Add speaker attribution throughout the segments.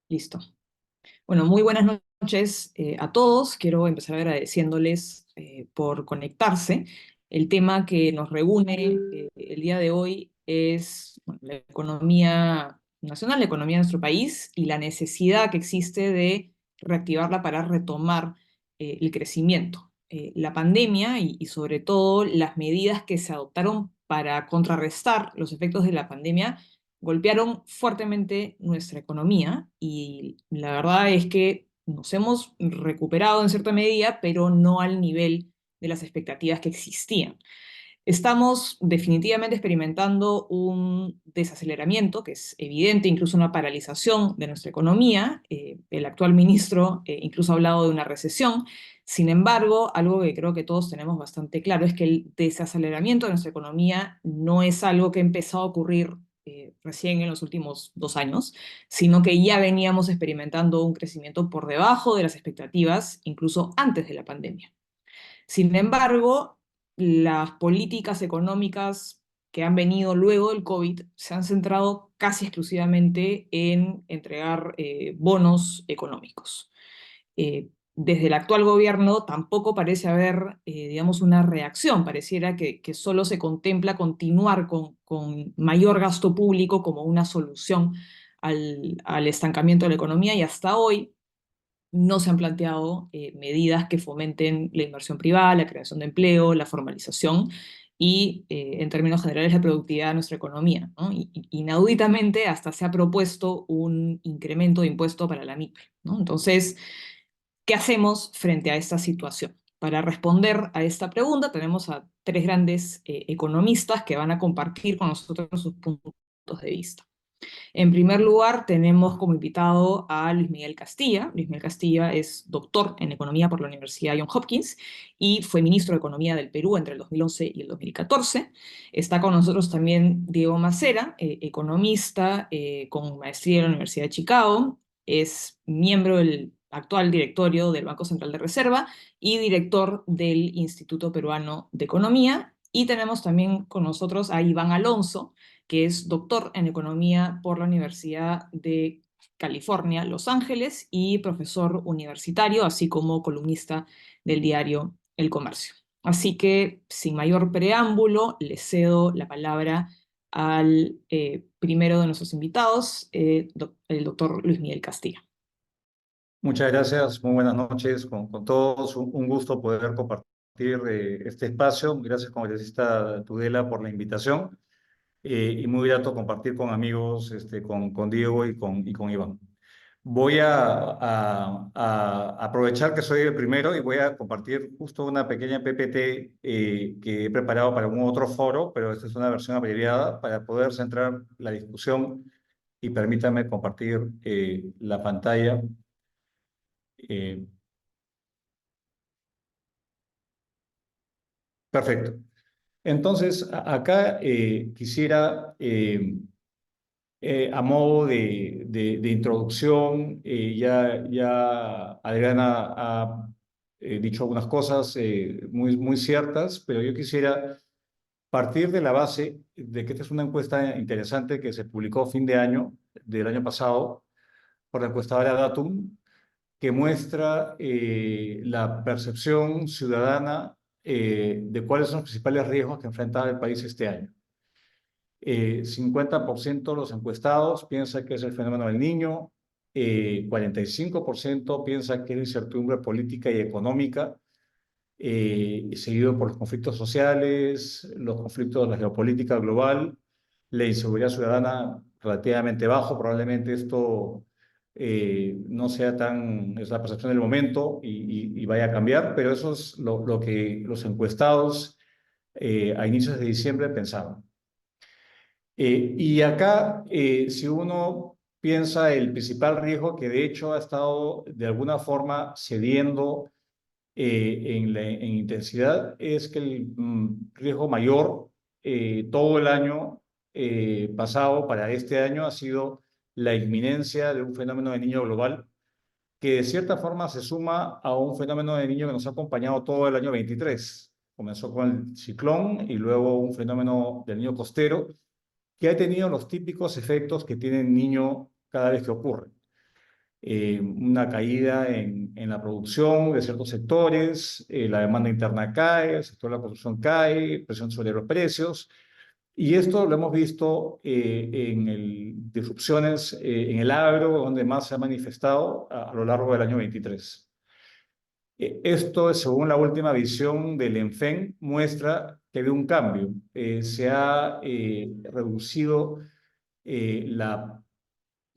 Speaker 1: Listo. Bueno, muy buenas noches a todos. Quiero empezar agradeciéndoles por conectarse. El tema que nos reúne el día de hoy es bueno, la economía nacional, la economía de nuestro país y la necesidad que existe de reactivarla para retomar el crecimiento. La pandemia y sobre todo las medidas que se adoptaron para contrarrestar los efectos de la pandemia golpearon fuertemente nuestra economía y la verdad es que nos hemos recuperado en cierta medida, pero no al nivel de las expectativas que existían. Estamos definitivamente experimentando un desaceleramiento que es evidente, incluso una paralización de nuestra economía. El actual ministro incluso ha hablado de una recesión. Sin embargo, algo que creo que todos tenemos bastante claro es que el desaceleramiento de nuestra economía no es algo que ha empezado a ocurrir recién en los últimos 2 años, sino que ya veníamos experimentando un crecimiento por debajo de las expectativas, incluso antes de la pandemia. Sin embargo, las políticas económicas que han venido luego del COVID se han centrado casi exclusivamente en entregar bonos económicos. Desde el actual gobierno tampoco parece haber, digamos, una reacción. Pareciera que solo se contempla continuar con mayor gasto público como una solución al estancamiento de la economía y hasta hoy no se han planteado medidas que fomenten la inversión privada, la creación de empleo, la formalización y, en términos generales, la productividad de nuestra economía, ¿no? Inauditamente, hasta se ha propuesto un incremento de impuesto para la micro, ¿no? Entonces, ¿qué hacemos frente a esta situación? Para responder a esta pregunta, tenemos a tres grandes economistas que van a compartir con nosotros sus puntos de vista. En primer lugar, tenemos como invitado a Luis Miguel Castilla. Luis Miguel Castilla es doctor en economía por la Universidad Johns Hopkins y fue ministro de Economía del Perú entre el 2011 y el 2014. Está con nosotros también Diego Macera, economista con maestría en la Universidad de Chicago. Es miembro del actual directorio del Banco Central de Reserva y director del Instituto Peruano de Economía. Y tenemos también con nosotros a Iván Alonso, que es doctor en economía por la Universidad de California, Los Ángeles, y profesor universitario, así como columnista del diario El Comercio. Así que, sin mayor preámbulo, le cedo la palabra al primero de nuestros invitados, el doctor Luis Miguel Castilla.
Speaker 2: Muchas gracias, muy buenas noches con todos. Un gusto poder compartir este espacio. Gracias, congresista Tudela, por la invitación y muy grato compartir con amigos, con Diego y con Iván. Voy a aprovechar que soy el primero y voy a compartir justo una pequeña PPT que he preparado para un otro foro, pero esta es una versión abreviada para poder centrar la discusión y permítame compartir la pantalla. Eh, Perfecto. Entonces, acá quisiera, a modo de introducción, ya Adriana ha dicho algunas cosas muy ciertas, pero yo quisiera partir de la base de que esta es una encuesta interesante que se publicó a fin de año, del año pasado, por la encuestadora Datum, que muestra la percepción ciudadana de cuáles son los principales riesgos que enfrenta el país este año. 50% de los encuestados piensa que es el fenómeno del niño, 45% piensa que es la incertidumbre política y económica, seguido por los conflictos sociales, los conflictos de la geopolítica global, la inseguridad ciudadana relativamente bajo. Probablemente esto no sea es la percepción del momento y vaya a cambiar, pero eso es lo que los encuestados a inicios de diciembre pensaban. Y acá, si uno piensa el principal riesgo que de hecho ha estado de alguna forma cediendo en intensidad, es que el riesgo mayor todo el año pasado para este año ha sido la inminencia de un fenómeno de niño global que de cierta forma se suma a un fenómeno de niño que nos ha acompañado todo el año 23. Comenzó con el ciclón y luego un fenómeno del niño costero que ha tenido los típicos efectos que tiene el niño cada vez que ocurre. una caída en la producción de ciertos sectores, la demanda interna cae, el sector de la construcción cae, presión sobre los precios. Y esto lo hemos visto en disrupciones en el agro, donde más se ha manifestado a lo largo del año 23. Esto, según la última visión del ENFEN, muestra que ha habido un cambio. Se ha reducido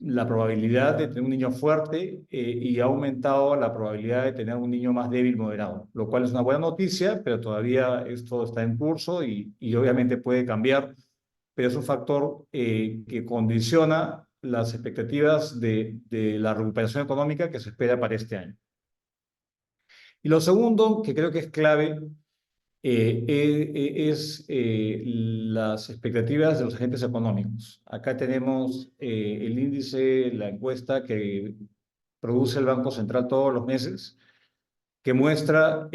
Speaker 2: la probabilidad de tener un niño fuerte y ha aumentado la probabilidad de tener un niño más débil moderado, lo cual es una buena noticia, pero todavía esto está en curso y obviamente puede cambiar, pero es un factor que condiciona las expectativas de la recuperación económica que se espera para este año. Y lo segundo, que creo que es clave, es las expectativas de los agentes económicos. Acá tenemos el índice, la encuesta que produce el Banco Central todos los meses, que muestra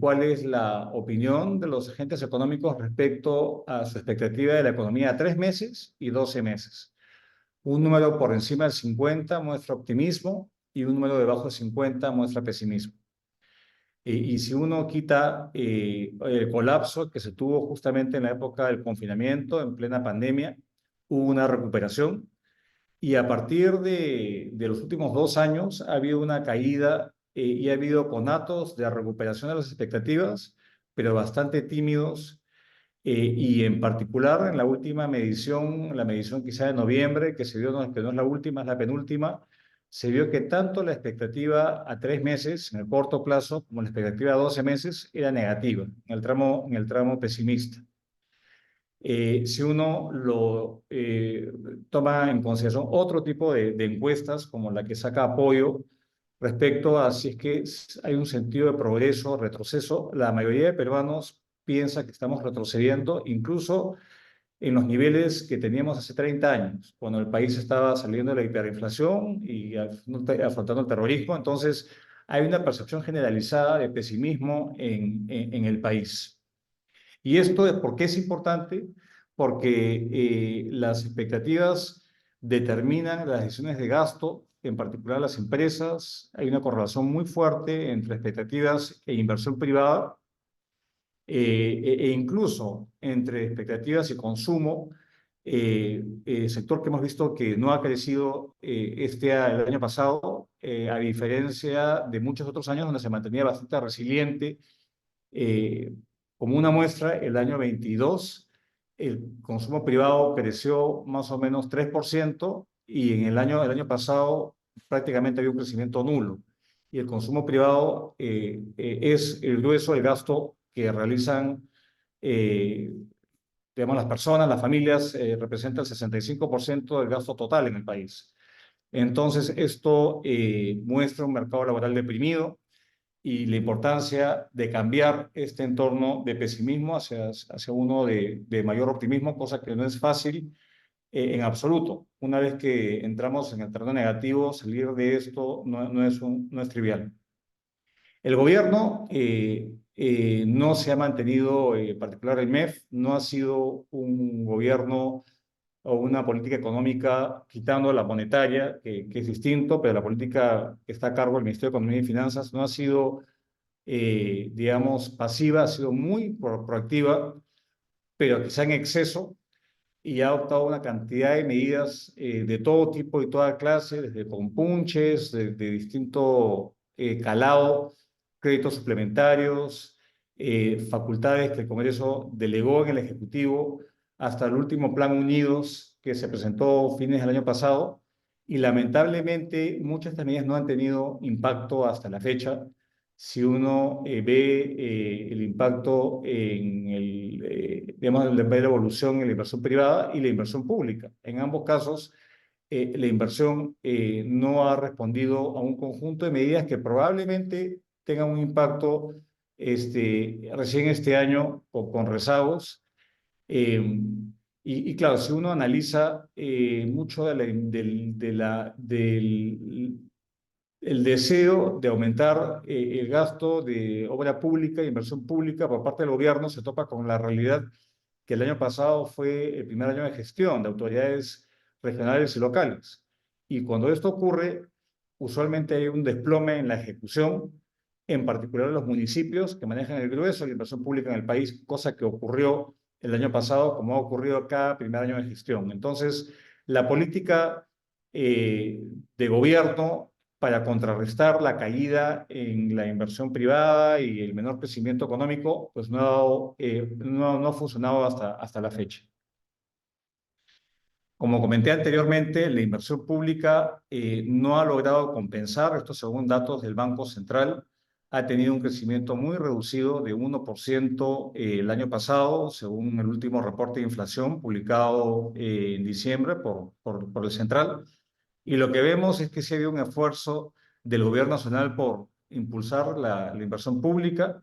Speaker 2: cuál es la opinión de los agentes económicos respecto a su expectativa de la economía a 3 meses y 12 meses. Un número por encima del 50 muestra optimismo y un número debajo de 50 muestra pesimismo. Y si uno quita el colapso que se tuvo justamente en la época del confinamiento, en plena pandemia, hubo una recuperación y a partir de los últimos 2 años ha habido una caída y ha habido conatos de recuperación de las expectativas, pero bastante tímidos. Y en particular en la última medición, la medición quizá de noviembre, que se dio, no, que no es la última, es la penúltima, se vio que tanto la expectativa a 3 meses, en el corto plazo, como la expectativa a 12 meses, era negativa, en el tramo pesimista. Si uno lo toma en consideración otro tipo de encuestas, como la que saca apoyo respecto a si es que hay un sentido de progreso, retroceso, la mayoría de peruanos piensa que estamos retrocediendo, incluso en los niveles que teníamos hace 30 años, cuando el país estaba saliendo de la hiperinflación y afrontando el terrorismo. Entonces, hay una percepción generalizada de pesimismo en el país. ¿Y esto es por qué es importante? Porque las expectativas determinan las decisiones de gasto, en particular las empresas. Hay una correlación muy fuerte entre expectativas e inversión privada, e incluso entre expectativas y consumo. Sector que hemos visto que no ha crecido el año pasado, a diferencia de muchos otros años donde se mantenía bastante resiliente. eh, Como una muestra, el año 22 el consumo privado creció más o menos 3% y en el año pasado prácticamente había un crecimiento nulo. Y el consumo privado es el grueso del gasto que realizan, eh, digamos, las personas, las familias, representa el 65% del gasto total en el país. Entonces, esto muestra un mercado laboral deprimido y la importancia de cambiar este entorno de pesimismo hacia uno de mayor optimismo, cosa que no es fácil en absoluto. Una vez que entramos en el terreno negativo, salir de esto no es trivial. El gobierno no se ha mantenido, en particular el MEF, no ha sido un gobierno o una política económica quitando la monetaria, que es distinto, pero la política que está a cargo del Ministerio de Economía y Finanzas no ha sido digamos, pasiva, ha sido muy proactiva, pero quizá en exceso, y ha adoptado una cantidad de medidas de todo tipo y toda clase, desde compunches, de distinto calado, créditos suplementarios, facultades que el Congreso delegó en el Ejecutivo, hasta el último Plan Unidos que se presentó fines del año pasado, y lamentablemente muchas de estas medidas no han tenido impacto hasta la fecha. Si uno ve el impacto digamos, ve la evolución en la inversión privada y la inversión pública. En ambos casos, la inversión no ha respondido a un conjunto de medidas que probablemente tengan un impacto recién este año con rezagos. Y claro, si uno analiza mucho del el deseo de aumentar el gasto de obra pública e inversión pública por parte del gobierno se topa con la realidad que el año pasado fue el primer año de gestión de autoridades regionales y locales. Y cuando esto ocurre, usualmente hay un desplome en la ejecución, en particular en los municipios que manejan el grueso de la inversión pública en el país, cosa que ocurrió el año pasado, como ha ocurrido cada primer año de gestión. Entonces, la política eh, de gobierno para contrarrestar la caída en la inversión privada y el menor crecimiento económico, pues no ha funcionado hasta la fecha. Como comenté anteriormente, la inversión pública no ha logrado compensar, esto según datos del Banco Central, ha tenido un crecimiento muy reducido de 1% el año pasado, según el último reporte de inflación publicado en diciembre por el Central. Y lo que vemos es que sí ha habido un esfuerzo del gobierno nacional por impulsar la inversión pública.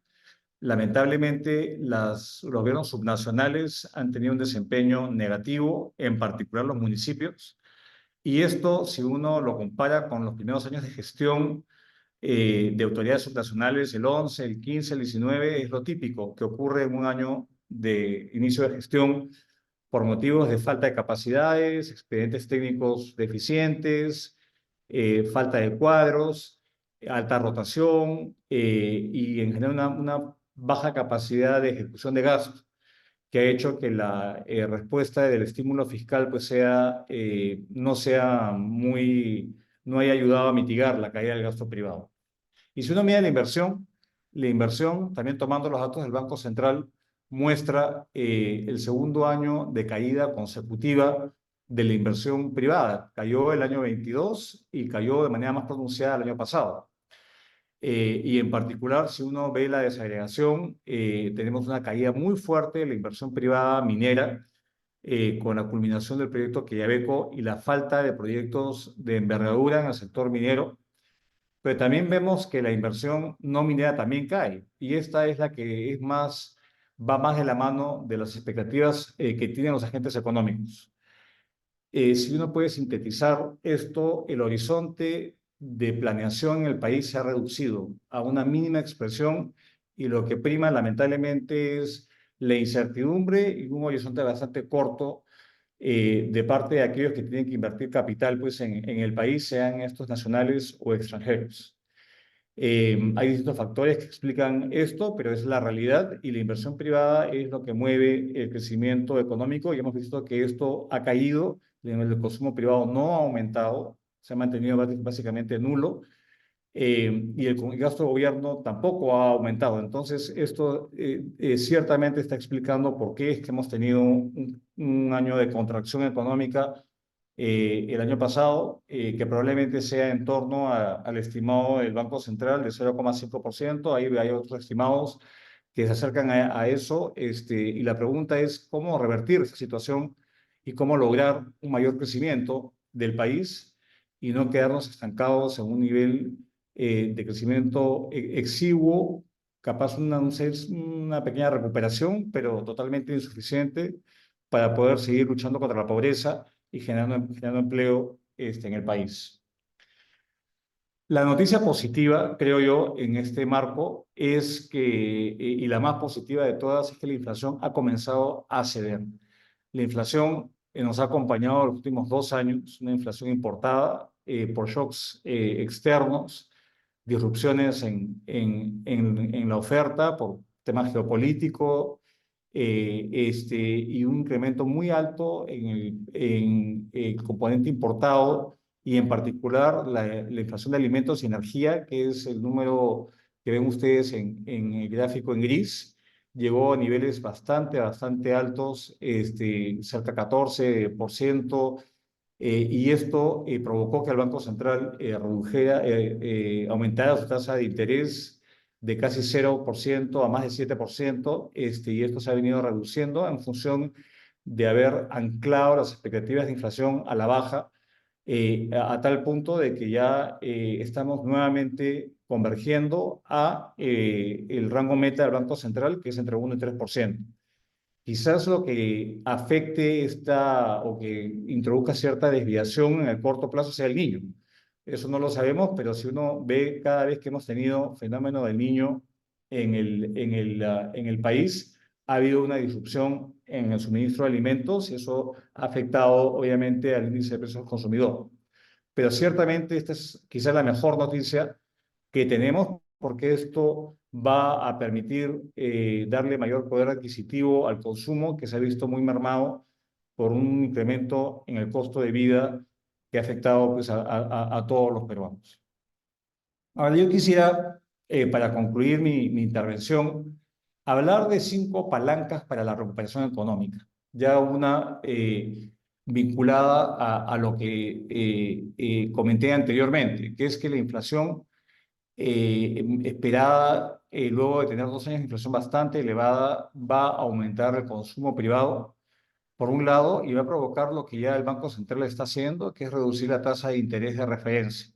Speaker 2: Lamentablemente, los gobiernos subnacionales han tenido un desempeño negativo, en particular los municipios, y esto, si uno lo compara con los primeros años de gestión de autoridades subnacionales, el 11, el 15, el 19, es lo típico que ocurre en un año de inicio de gestión por motivos de falta de capacidades, expedientes técnicos deficientes, falta de cuadros, alta rotación y en general una baja capacidad de ejecución de gastos, que ha hecho que la respuesta del estímulo fiscal pues no haya ayudado a mitigar la caída del gasto privado. Y si uno mira la inversión, también tomando los datos del Banco Central, muestra el segundo año de caída consecutiva de la inversión privada. Cayó el año 22 y cayó de manera más pronunciada el año pasado. Y en particular, si uno ve la desagregación, tenemos una caída muy fuerte de la inversión privada minera, con la culminación del proyecto Quellaveco y la falta de proyectos de envergadura en el sector minero, pero también vemos que la inversión no minera también cae, y esta es la que va más de la mano de las expectativas que tienen los agentes económicos. Si uno puede sintetizar esto, el horizonte de planeación en el país se ha reducido a una mínima expresión, y lo que prima lamentablemente es la incertidumbre y un horizonte bastante corto de parte de aquellos que tienen que invertir capital pues, en el país, sean estos nacionales o extranjeros. Hay distintos factores que explican esto, pero es la realidad, y la inversión privada es lo que mueve el crecimiento económico, y hemos visto que esto ha caído, el consumo privado no ha aumentado, se ha mantenido básicamente nulo, y el gasto de gobierno tampoco ha aumentado. Entonces, esto ciertamente está explicando por qué es que hemos tenido un año de contracción económica el año pasado, que probablemente sea en torno al estimado del Banco Central de 0,5%. Ahí hay otros estimados que se acercan a eso. Y la pregunta es cómo revertir esa situación y cómo lograr un mayor crecimiento del país y no quedarnos estancados en un nivel de crecimiento exiguo, capaz una pequeña recuperación, pero totalmente insuficiente para poder seguir luchando contra la pobreza y generando empleo en el país. La noticia positiva, creo yo, en este marco es que, y la más positiva de todas, es que la inflación ha comenzado a ceder. La inflación nos ha acompañado los últimos 2 años, una inflación importada por shocks externos, disrupciones en la oferta por temas geopolíticos, y un incremento muy alto en el componente importado, y en particular la inflación de alimentos y energía, que es el número que ven ustedes en el gráfico en gris, llegó a niveles bastante altos, cerca de 14%, y esto provocó que el Banco Central aumentara su tasa de interés de casi 0% a más de 7%, y esto se ha venido reduciendo en función de haber anclado las expectativas de inflación a la baja, a tal punto de que ya estamos nuevamente convergiendo a el rango meta del Banco Central, que es entre 1 y 3%. Quizás lo que afecte o que introduzca cierta desviación en el corto plazo sea el niño. Eso no lo sabemos, pero si uno ve cada vez que hemos tenido fenómeno del niño en el país, ha habido una disrupción en el suministro de alimentos, y eso ha afectado obviamente al índice de precios al consumidor. pero ciertamente esta es quizás la mejor noticia que tenemos porque esto va a permitir darle mayor poder adquisitivo al consumo que se ha visto muy mermado por un incremento en el costo de vida que ha afectado pues, a todos los peruanos. Ahora, yo quisiera, para concluir mi intervención, hablar de 5 palancas para la recuperación económica. Ya una vinculada a lo que comenté anteriormente, que es que la inflación esperada, luego de tener 2 años de inflación bastante elevada, va a aumentar el consumo privado, por un lado, y va a provocar lo que ya el Banco Central está haciendo, que es reducir la tasa de interés de referencia.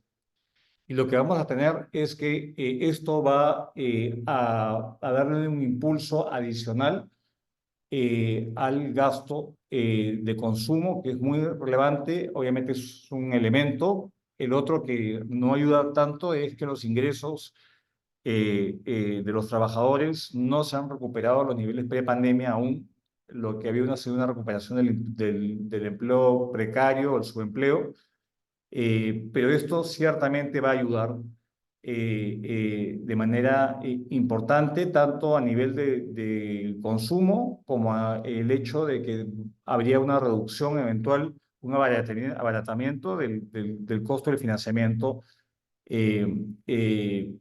Speaker 2: Y lo que vamos a tener es que esto va a darle un impulso adicional al gasto de consumo, que es muy relevante. Obviamente es un elemento. El otro que no ayuda tanto es que los ingresos de los trabajadores no se han recuperado a los niveles pre-pandemia aún. Lo que había sido una recuperación del empleo precario, el subempleo, pero esto ciertamente va a ayudar de manera importante, tanto a nivel de consumo como el hecho de que habría una reducción eventual, un abaratamiento del costo del financiamiento eh, eh,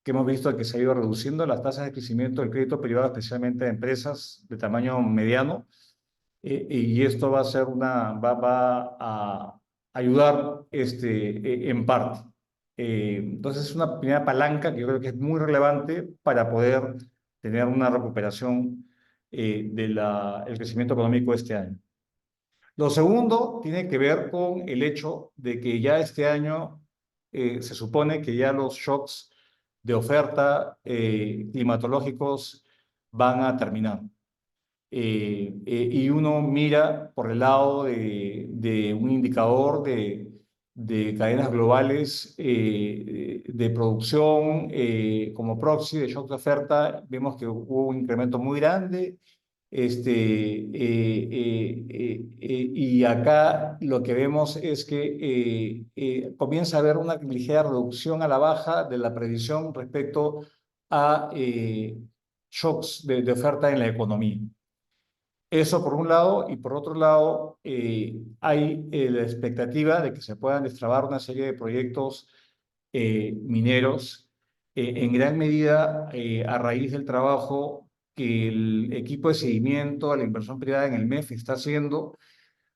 Speaker 2: que hemos visto que se ha ido reduciendo las tasas de crecimiento del crédito privado, especialmente de empresas de tamaño mediano, y esto va a ser va a ayudar en parte. Entonces es una primera palanca que yo creo que es muy relevante para poder tener una recuperación del crecimiento económico este año. Lo segundo tiene que ver con el hecho de que ya este año se supone que ya los shocks de oferta climatológicos van a terminar. Y uno mira por el lado de un indicador de cadenas globales de producción como proxy de shock de oferta, vemos que hubo un incremento muy grande. Y acá lo que vemos es que comienza a haber una ligera reducción a la baja de la previsión respecto a shocks de oferta en la economía. Eso por un lado, y por otro lado, hay la expectativa de que se puedan destrabar una serie de proyectos mineros, en gran medida a raíz del trabajo que el equipo de seguimiento a la inversión privada en el MEF está haciendo.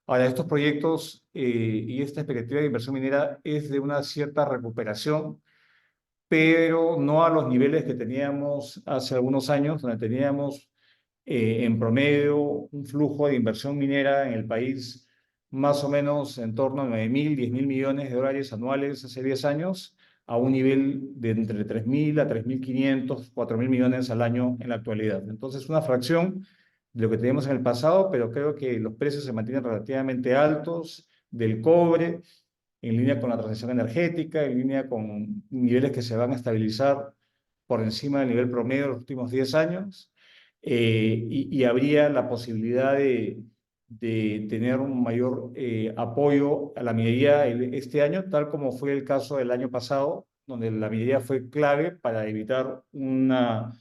Speaker 2: Ahora, estos proyectos y esta expectativa de inversión minera es de una cierta recuperación, pero no a los niveles que teníamos hace algunos años, donde teníamos en promedio un flujo de inversión minera en el país más o menos en torno a 9.000, 10.000 millones de dólares anuales hace 10 años, a un nivel de entre 3.000 a 3.500, 4.000 millones al año en la actualidad. Entonces, una fracción de lo que teníamos en el pasado, pero creo que los precios se mantienen relativamente altos del cobre, en línea con la transición energética, en línea con niveles que se van a estabilizar por encima del nivel promedio de los últimos 10 años, y habría la posibilidad de tener un mayor apoyo a la minería este año, tal como fue el caso del año pasado, donde la minería fue clave para evitar una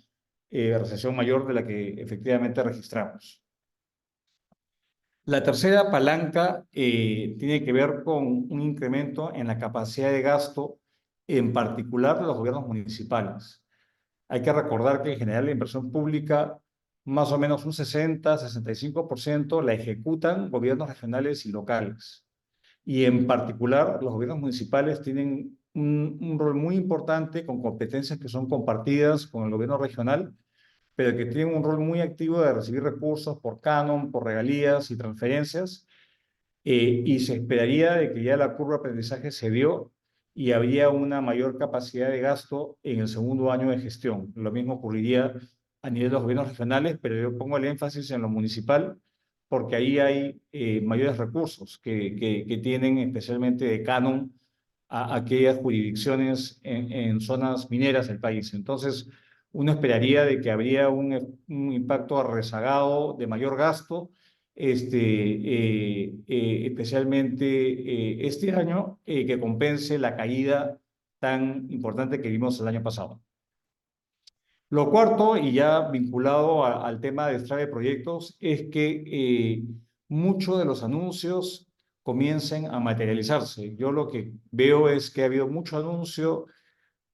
Speaker 2: recesión mayor de la que efectivamente registramos. La tercera palanca tiene que ver con un incremento en la capacidad de gasto, en particular de los gobiernos municipales. Hay que recordar que en general la inversión pública, más o menos un 60-65% la ejecutan gobiernos regionales y locales. Y en particular los gobiernos municipales tienen un rol muy importante con competencias que son compartidas con el gobierno regional, pero que tienen un rol muy activo de recibir recursos por canon, por regalías y transferencias, y se esperaría de que ya la curva de aprendizaje se dio y habría una mayor capacidad de gasto en el segundo año de gestión. Lo mismo ocurriría a nivel de los gobiernos regionales, pero yo pongo el énfasis en lo municipal porque ahí hay mayores recursos que tienen especialmente de canon a aquellas jurisdicciones en zonas mineras del país. Entonces, uno esperaría de que habría un impacto rezagado de mayor gasto especialmente este año, que compense la caída tan importante que vimos el año pasado. Lo cuarto, y ya vinculado al tema de extrae de proyectos, es que muchos de los anuncios comiencen a materializarse. Yo lo que veo es que ha habido mucho anuncio,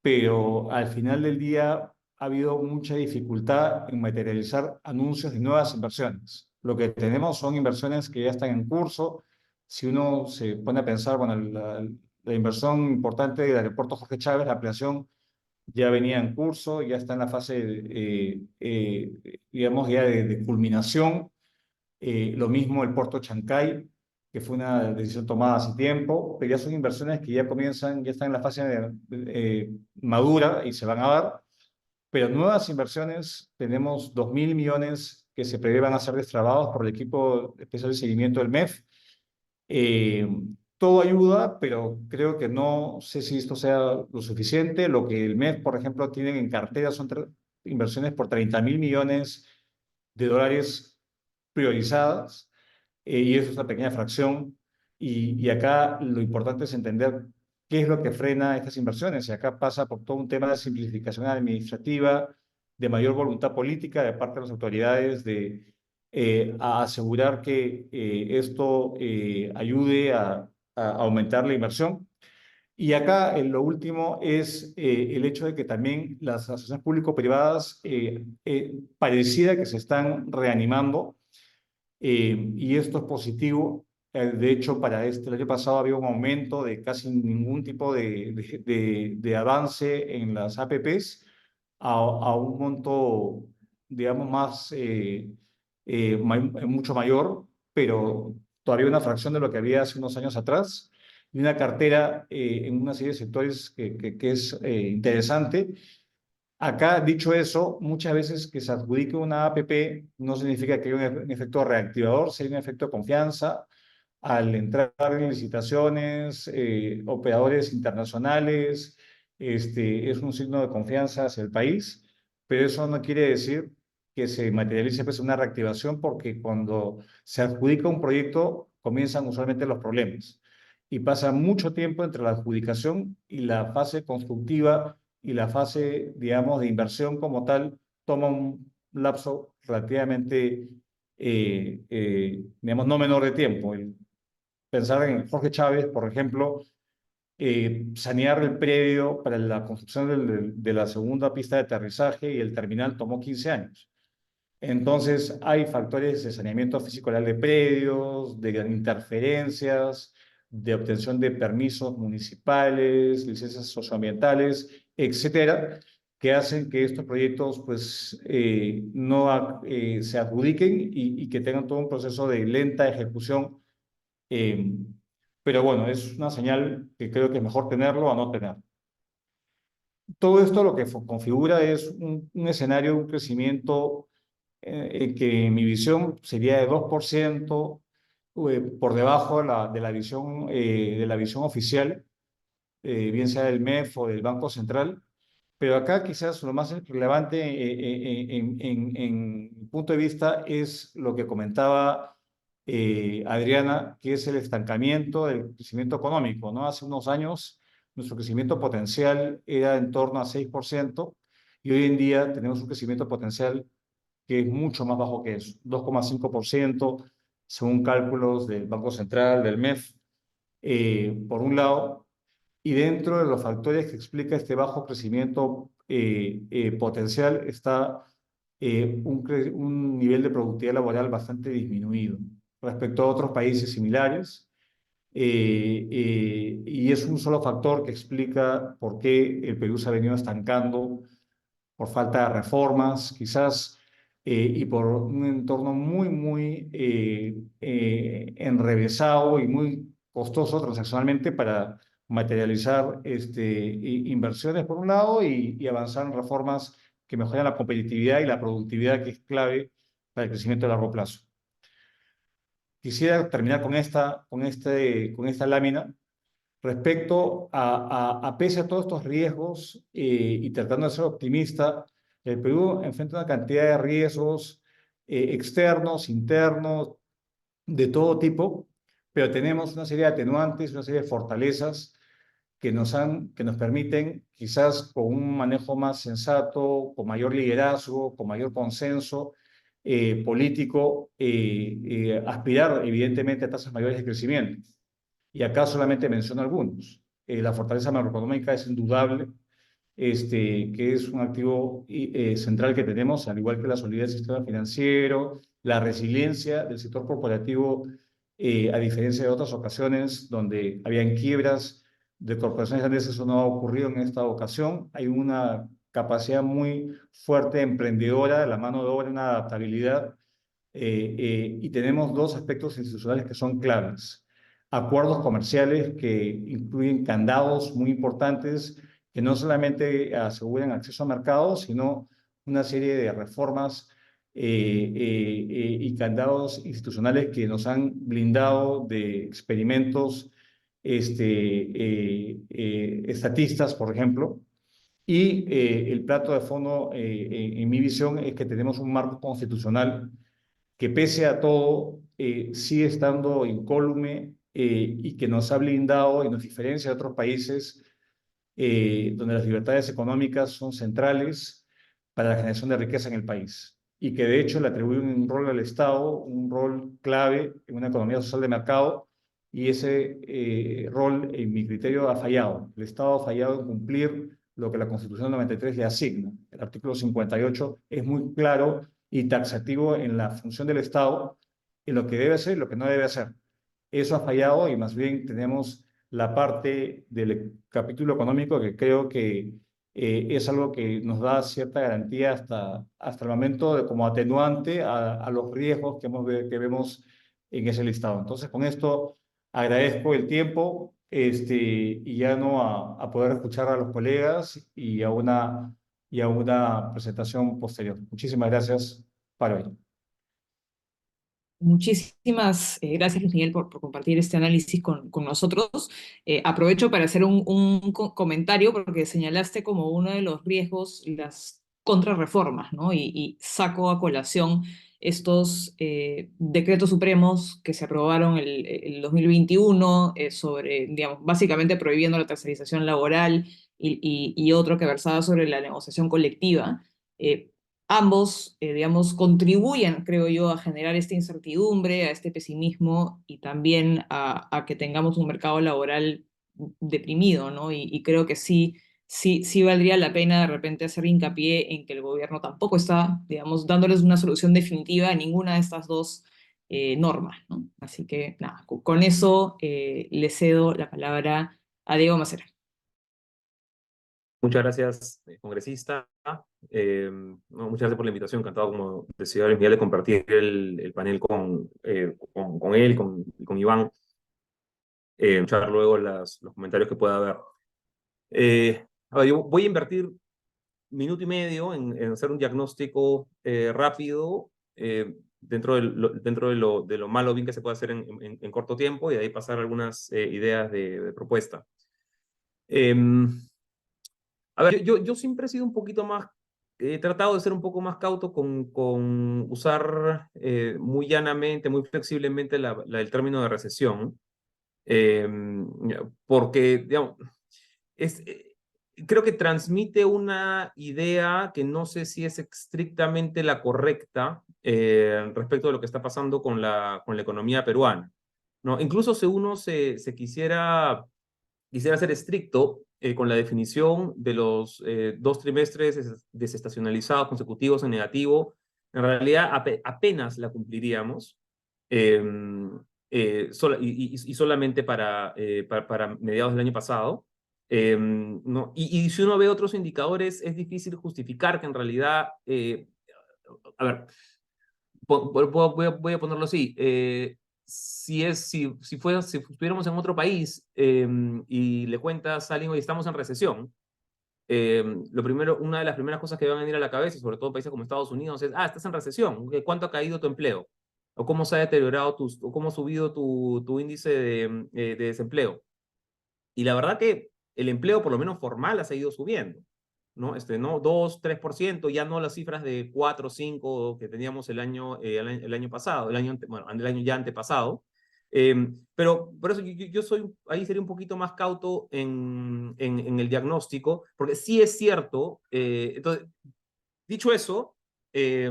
Speaker 2: pero al final del día ha habido mucha dificultad en materializar anuncios de nuevas inversiones. Lo que tenemos son inversiones que ya están en curso. Si uno se pone a pensar, bueno, la inversión importante del aeropuerto Jorge Chávez, la ampliación ya venía en curso, ya está en la fase, digamos, ya de culminación. Lo mismo el puerto Chancay, que fue una decisión tomada hace tiempo, pero ya son inversiones que ya comienzan, ya están en la fase madura y se van a dar. Pero nuevas inversiones, tenemos 2.000 millones que se prevé van a ser destrabados por el equipo especial de seguimiento del MEF. Eh, Todo ayuda, pero creo que no sé si esto sea lo suficiente. Lo que el MEF, por ejemplo, tienen en cartera son inversiones por 30.000 millones de dólares priorizadas, y eso es una pequeña fracción. Y acá lo importante es entender qué es lo que frena estas inversiones. Y acá pasa por todo un tema de simplificación administrativa, de mayor voluntad política de parte de las autoridades de a asegurar que esto ayude a aumentar la inversión. Y acá lo último es el hecho de que también las asociaciones público-privadas pareciera que se están reanimando, y esto es positivo. De hecho, para el año pasado había un aumento de casi ningún tipo de avance en las APPs a un monto, digamos, más, mucho mayor, pero todavía una fracción de lo que había hace unos años atrás, y una cartera en una serie de sectores que es interesante. Acá, dicho eso, muchas veces que se adjudique una APP no significa que haya un efecto reactivador, si hay un efecto de confianza. Al entrar en licitaciones, operadores internacionales, es un signo de confianza hacia el país, pero eso no quiere decir que se materialice pues, una reactivación, porque cuando se adjudica un proyecto comienzan usualmente los problemas y pasa mucho tiempo entre la adjudicación y la fase constructiva, y la fase, digamos, de inversión como tal toma un lapso relativamente, digamos, no menor de tiempo. Pensar en Jorge Chávez, por ejemplo, sanear el predio para la construcción de la segunda pista de aterrizaje y el terminal tomó 15 años. Entonces, hay factores de saneamiento físico-legal de predios, de interferencias, de obtención de permisos municipales, licencias socioambientales, etcétera, que hacen que estos proyectos pues, no se adjudiquen, y que tengan todo un proceso de lenta ejecución. eh, pero bueno, es una señal que creo que es mejor tenerlo a no tener. Todo esto lo que configura es un escenario, un crecimiento que en mi visión sería de 2%, por debajo de la visión oficial, bien sea del MEF o del Banco Central. Pero acá quizás lo más relevante en mi punto de vista es lo que comentaba Adriana, que es el estancamiento del crecimiento económico, ¿no? Hace unos años nuestro crecimiento potencial era en torno a 6%, y hoy en día tenemos un crecimiento potencial que es mucho más bajo que eso, 2,5%, según cálculos del Banco Central, del MEF, por un lado. Y dentro de los factores que explica este bajo crecimiento potencial está un nivel de productividad laboral bastante disminuido respecto a otros países similares. Y es un solo factor que explica por qué el Perú se ha venido estancando, por falta de reformas, quizás, y por un entorno muy, muy enrevesado y muy costoso transaccionalmente para materializar inversiones por un lado, y avanzar en reformas que mejoran la competitividad y la productividad, que es clave para el crecimiento a largo plazo. Quisiera terminar con esta lámina respecto a pese a todos estos riesgos, y tratando de ser optimista. El Perú enfrenta una cantidad de riesgos externos, internos, de todo tipo, pero tenemos una serie de atenuantes, una serie de fortalezas que nos permiten, quizás con un manejo más sensato, con mayor liderazgo, con mayor consenso político, aspirar evidentemente a tasas mayores de crecimiento. Y acá solamente menciono algunos. La fortaleza macroeconómica es indudable, que es un activo central que tenemos, al igual que la solidez del sistema financiero, la resiliencia del sector corporativo, a diferencia de otras ocasiones donde habían quiebras de corporaciones grandes. Eso no ha ocurrido en esta ocasión. Hay una capacidad muy fuerte emprendedora de la mano de obra, una adaptabilidad, y tenemos dos aspectos institucionales que son claves. Acuerdos comerciales que incluyen candados muy importantes que no solamente aseguran acceso a mercados, sino una serie de reformas y candados institucionales que nos han blindado de experimentos estatistas, por ejemplo. Y el plato de fondo, en mi visión, es que tenemos un marco constitucional que pese a todo sigue estando incólume, y que nos ha blindado y nos diferencia de otros países donde las libertades económicas son centrales para la generación de riqueza en el país y que de hecho le atribuye un rol al Estado, un rol clave en una economía social de mercado, y ese rol, en mi criterio, ha fallado. El Estado ha fallado en cumplir lo que la Constitución del 93 le asigna. El artículo 58 es muy claro y taxativo en la función del Estado, en lo que debe hacer y lo que no debe hacer. Eso ha fallado y más bien tenemos la parte del capítulo económico que creo que es algo que nos da cierta garantía hasta el momento de, como atenuante a los riesgos que vemos en ese listado. Entonces, con esto agradezco el tiempo, y ya no a poder escuchar a los colegas y a una presentación posterior. Muchísimas gracias para hoy.
Speaker 1: Muchísimas gracias, Luis Miguel, por compartir este análisis con nosotros. Aprovecho para hacer un comentario porque señalaste como uno de los riesgos las contrarreformas, ¿no? Y saco a colación estos decretos supremos que se aprobaron el 2021 sobre, digamos, básicamente prohibiendo la tercerización laboral y otro que versaba sobre la negociación colectiva. Ambos, digamos, contribuyen, creo yo, a generar esta incertidumbre, a este pesimismo y también a que tengamos un mercado laboral deprimido, ¿no? Y creo que sí valdría la pena de repente hacer hincapié en que el gobierno tampoco está, digamos, dándoles una solución definitiva a ninguna de estas dos normas, ¿no? Así que, nada, con eso le cedo la palabra a Diego Macera.
Speaker 3: Muchas gracias, congresista. Muchas gracias por la invitación. Encantado, como decía Luis Miguel, de compartir el panel con él y con Iván. Escuchar luego los comentarios que pueda haber. A ver, yo voy a invertir minuto y medio en hacer un diagnóstico rápido dentro de lo malo bien que se puede hacer en corto tiempo y de ahí pasar algunas ideas de propuesta. A ver, yo siempre he sido un poquito más, he tratado de ser un poco más cauto con usar muy llanamente, muy flexiblemente el término de recesión, eh, porque, digamos, es, creo que transmite una idea que no sé si es estrictamente la correcta respecto de lo que está pasando con la economía peruana, ¿no? Incluso si uno se quisiera ser estricto con la definición de los 2 trimestres desestacionalizados consecutivos en negativo. En realidad apenas la cumpliríamos, eh, y solamente para mediados del año pasado. ¿No? Y si uno ve otros indicadores, es difícil justificar que en realidad, a ver, voy a ponerlo así. Si estuviéramos en otro país y le cuentas a alguien, hoy estamos en recesión, una de las primeras cosas que van a venir a la cabeza, sobre todo en países como Estados Unidos, es, estás en recesión, ¿cuánto ha caído tu empleo? ¿O cómo se ha deteriorado o cómo ha subido tu índice de desempleo? Y la verdad que el empleo, por lo menos formal, ha seguido subiendo. ¿no? ¿No? 2, 3%, ya no las cifras de 4, 5 que teníamos el año pasado, bueno, el año ya antepasado. Pero por eso yo soy, ahí sería un poquito más cauto en el diagnóstico, porque sí es cierto, entonces, dicho eso, eh,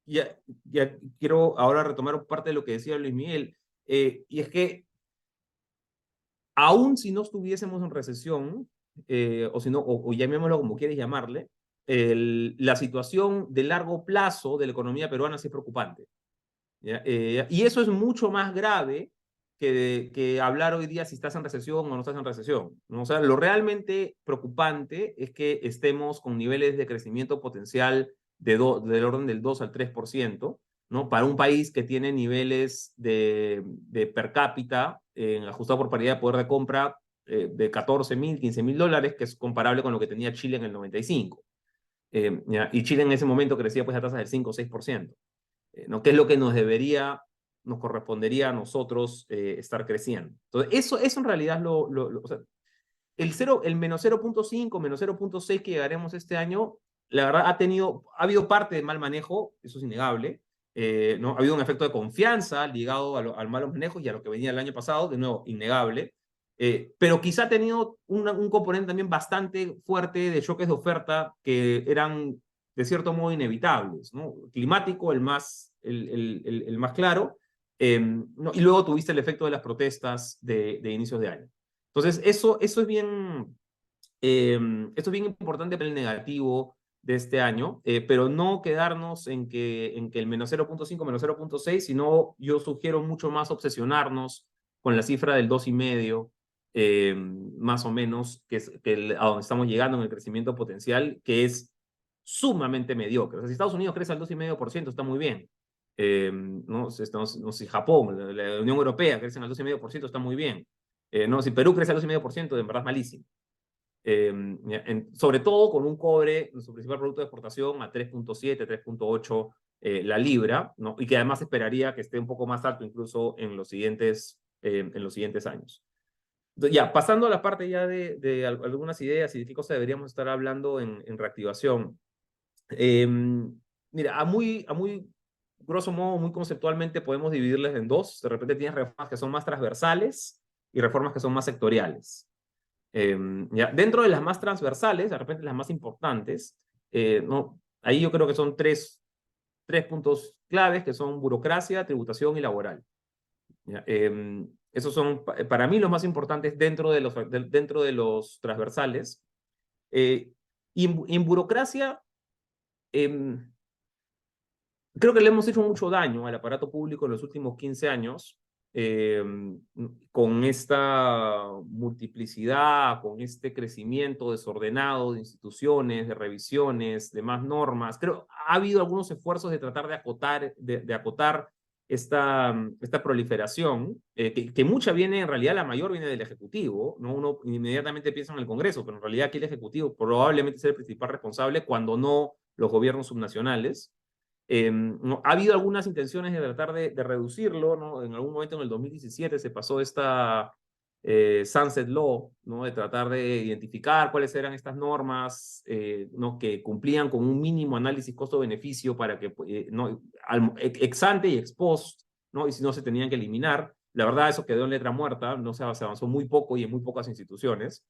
Speaker 3: ya quiero ahora retomar parte de lo que decía Luis Miguel, y es que aún si no estuviésemos en recesión, o si no, o llamémoslo como quieres llamarle, la situación de largo plazo de la economía peruana sí es preocupante. ¿Ya? Y eso es mucho más grave que hablar hoy día si estás en recesión o no estás en recesión, ¿no? O sea, lo realmente preocupante es que estemos con niveles de crecimiento potencial del orden del 2 al 3%, ¿no? Para un país que tiene niveles de per cápita, ajustado por paridad de poder de compra, de 14.000, 15.000 dólares, que es comparable con lo que tenía Chile en el 95. Y Chile en ese momento crecía pues a tasas del 5 o 6%. ¿No? ¿Qué es lo que nos correspondería a nosotros estar creciendo? Entonces, eso en realidad o sea, el menos 0.5, menos 0.6 que llegaremos este año, la verdad ha habido parte de mal manejo, eso es innegable, ¿no? Ha habido un efecto de confianza ligado al malos manejos y a lo que venía el año pasado, de nuevo, innegable, pero quizá ha tenido un componente también bastante fuerte de choques de oferta que eran de cierto modo inevitables, ¿no? Climático, el más claro, ¿no? Y luego tuviste el efecto de las protestas de inicios de año. Entonces, eso esto es bien importante para el negativo de este año, pero no quedarnos en que el menos 0.5, menos 0.6, sino yo sugiero mucho más obsesionarnos con la cifra del 2,5, más o menos, a donde estamos llegando en el crecimiento potencial, que es sumamente mediocre. O sea, si Estados Unidos crece al 2,5%, está muy bien. No, si Japón, la Unión Europea crecen al 2,5%, está muy bien. No, si Perú crece al 2,5%, en verdad es malísimo. Sobre todo con un cobre, nuestro principal producto de exportación, a 3.7, 3.8 la libra, ¿no? Y que además esperaría que esté un poco más alto incluso en los siguientes años. Entonces, ya, pasando a la parte ya de algunas ideas y de qué cosas deberíamos estar hablando en reactivación. Mira, a muy grosso modo, muy conceptualmente, podemos dividirles en dos. De repente tienes reformas que son más transversales y reformas que son más sectoriales. Ya, dentro de las más transversales, de repente las más importantes, no, ahí yo creo que son tres puntos claves, que son burocracia, tributación y laboral. ¿Ya? Esos son para mí los más importantes dentro de los transversales. Y en burocracia, creo que le hemos hecho mucho daño al aparato público en los últimos 15 años, eh, con esta multiplicidad, con este crecimiento desordenado de instituciones, de revisiones, de más normas. Creo ha habido algunos esfuerzos de tratar de acotar esta proliferación, que mucha viene, en realidad la mayor viene del Ejecutivo, ¿no? Uno inmediatamente piensa en el Congreso, pero en realidad aquí el Ejecutivo probablemente es el principal responsable, cuando no los gobiernos subnacionales. No, ha habido algunas intenciones de tratar de reducirlo, ¿no? En algún momento en el 2017 se pasó esta Sunset Law, ¿no? De tratar de identificar cuáles eran estas normas, ¿no? Que cumplían con un mínimo análisis costo-beneficio para que, ¿no? Ex ante y ex post, ¿no? Y si no, se tenían que eliminar. La verdad, eso quedó en letra muerta, no se avanzó muy poco y en muy pocas instituciones.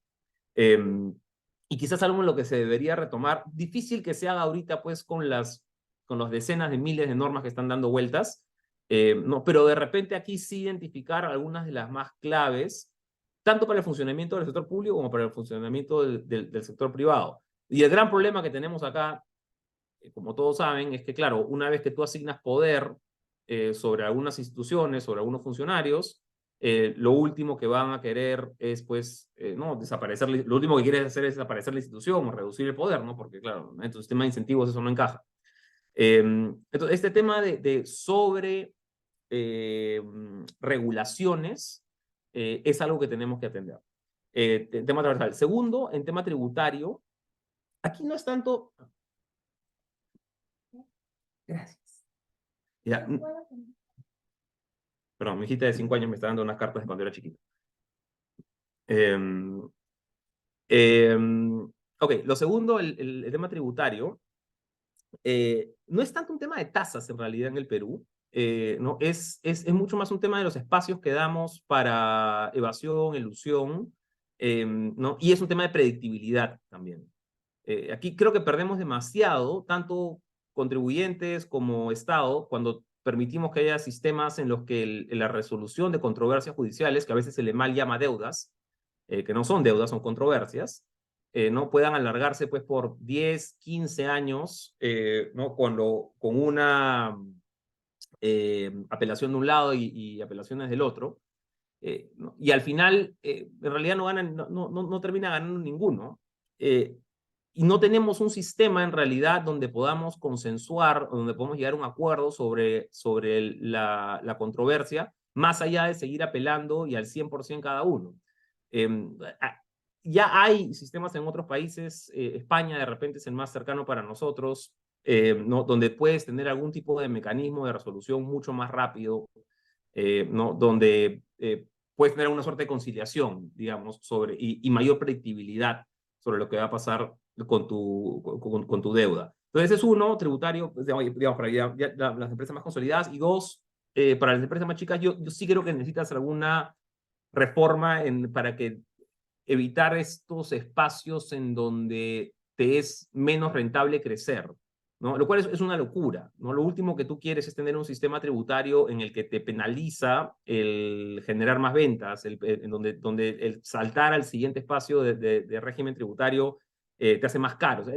Speaker 3: Y quizás algo en lo que se debería retomar, difícil que se haga ahorita pues con las decenas de miles de normas que están dando vueltas, no, pero de repente aquí sí identificar algunas de las más claves, tanto para el funcionamiento del sector público como para el funcionamiento del sector privado. Y el gran problema que tenemos acá, como todos saben, es que claro, una vez que tú asignas poder sobre algunas instituciones, sobre algunos funcionarios, lo último que van a querer es, pues, no, desaparecer, lo último que quieren hacer es desaparecer la institución o reducir el poder, ¿no? Porque, claro, en tu sistema de incentivos eso no encaja. Entonces, este tema de sobre regulaciones es algo que tenemos que atender. Tema transversal. Segundo, en tema tributario, aquí no es tanto... Gracias. Ya, perdón, mi hijita de 5 años me está dando unas cartas de cuando era chiquita. Eh, eh, Ok, lo segundo, el tema tributario. No es tanto un tema de tasas en realidad en el Perú, ¿no? Es mucho más un tema de los espacios que damos para evasión, elusión, ¿no? Y es un tema de predictibilidad también. Aquí creo que perdemos demasiado, tanto contribuyentes como Estado, cuando permitimos que haya sistemas en los que la resolución de controversias judiciales, que a veces se le mal llama deudas, que no son deudas, son controversias, no puedan alargarse pues por 10, 15 años, ¿no? Con una apelación de un lado y apelaciones del otro, ¿no? Y al final, en realidad no ganan, no termina ganando ninguno. Eh, y no tenemos un sistema en realidad donde podamos consensuar, donde podamos llegar a un acuerdo sobre la controversia, más allá de seguir apelando y al 100% cada uno. Eh, ya hay sistemas en otros países, España de repente es el más cercano para nosotros, ¿no? Donde puedes tener algún tipo de mecanismo de resolución mucho más rápido, ¿no? Donde puedes tener una suerte de conciliación, digamos, y mayor predictibilidad sobre lo que va a pasar con tu deuda. Entonces, es uno, tributario, pues, digamos, para las empresas más consolidadas, y dos, para las empresas más chicas, yo sí creo que necesitas alguna reforma para que evitar estos espacios en donde te es menos rentable crecer, ¿no? Lo cual es una locura, ¿no? Lo último que tú quieres es tener un sistema tributario en el que te penaliza el generar más ventas, donde el saltar al siguiente espacio de régimen tributario te hace más caro. O sea,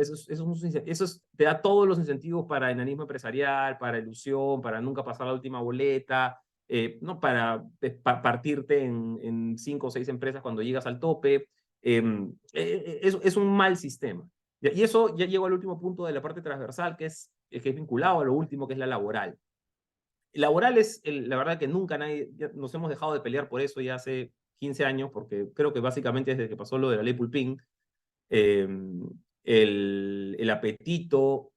Speaker 3: te da todos los incentivos para enanismo empresarial, para ilusión, para nunca pasar la última boleta, ¿no? Para partirte en 5 o 6 empresas cuando llegas al tope. Es un mal sistema. Y eso ya llego al último punto de la parte transversal, que es vinculado a lo último, que es la laboral. Laboral es, la verdad que nunca nos hemos dejado de pelear por eso ya hace 15 años, porque creo que básicamente desde que pasó lo de la ley Pulpín, eh, el apetito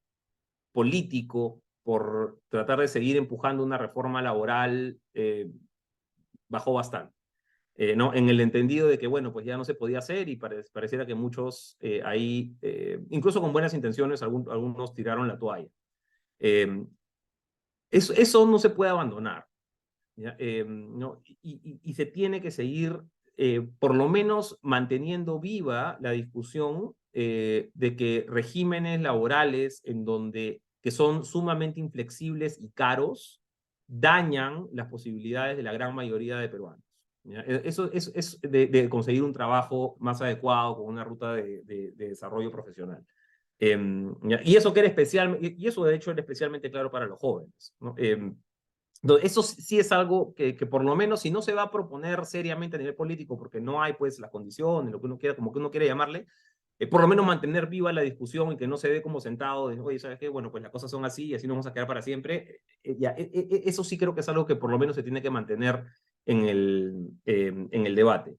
Speaker 3: político por tratar de seguir empujando una reforma laboral bajó bastante. ¿No? En el entendido de que, bueno, pues ya no se podía hacer y pareciera que muchos ahí, incluso con buenas intenciones, algunos tiraron la toalla. Eso no se puede abandonar, ¿ya? ¿No? Y se tiene que seguir, por lo menos, manteniendo viva la discusión de que regímenes laborales que son sumamente inflexibles y caros dañan las posibilidades de la gran mayoría de peruanos. ¿Ya? Eso es de conseguir un trabajo más adecuado con una ruta de desarrollo profesional. Y eso que era y eso de hecho era especialmente claro para los jóvenes, ¿no? Eso sí es algo que por lo menos si no se va a proponer seriamente a nivel político, porque no hay pues las condiciones, lo que uno quiera, como que uno quiere llamarle, por lo menos mantener viva la discusión y que no se dé como sentado de, oye, ¿sabes qué? Bueno, pues las cosas son así y así nos vamos a quedar para siempre. Eso sí creo que es algo que por lo menos se tiene que mantener en el debate.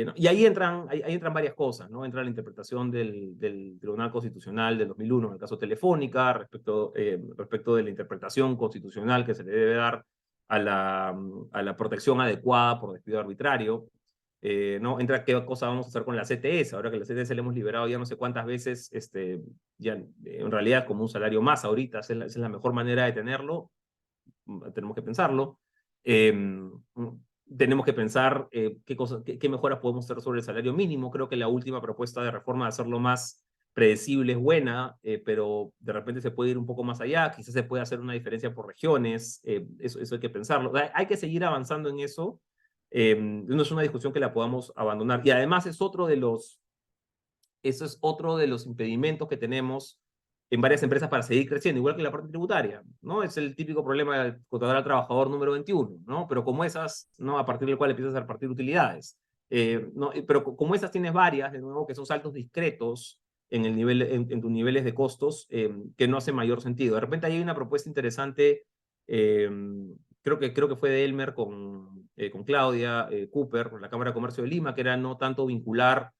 Speaker 3: ¿No? Y ahí entran varias cosas, ¿no? Entra la interpretación del Tribunal Constitucional del 2001 en el caso Telefónica, respecto de la interpretación constitucional que se le debe dar a la protección adecuada por despido arbitrario. ¿No? Entra qué cosa vamos a hacer con la CTS, ahora que la CTS le hemos liberado ya no sé cuántas veces, ya en realidad como un salario más ahorita, esa es la mejor manera de tenerlo, tenemos que pensarlo. Tenemos que pensar qué mejoras podemos hacer sobre el salario mínimo. Creo que la última propuesta de reforma de hacerlo más predecible es buena, pero de repente se puede ir un poco más allá, quizás se puede hacer una diferencia por regiones, eso hay que pensarlo. Hay que seguir avanzando en eso, no es una discusión que la podamos abandonar. Y además eso es otro de los impedimentos que tenemos en varias empresas para seguir creciendo, igual que la parte tributaria, ¿no? Es el típico problema del contador al trabajador número 21, ¿no? Pero como esas, ¿no? A partir del cual empiezas a repartir utilidades. ¿No? Pero como esas tienes varias, de nuevo, que son saltos discretos en tus niveles de costos, que no hace mayor sentido. De repente hay una propuesta interesante, creo que fue de Elmer con Claudia Cooper, la Cámara de Comercio de Lima, que era no tanto vincular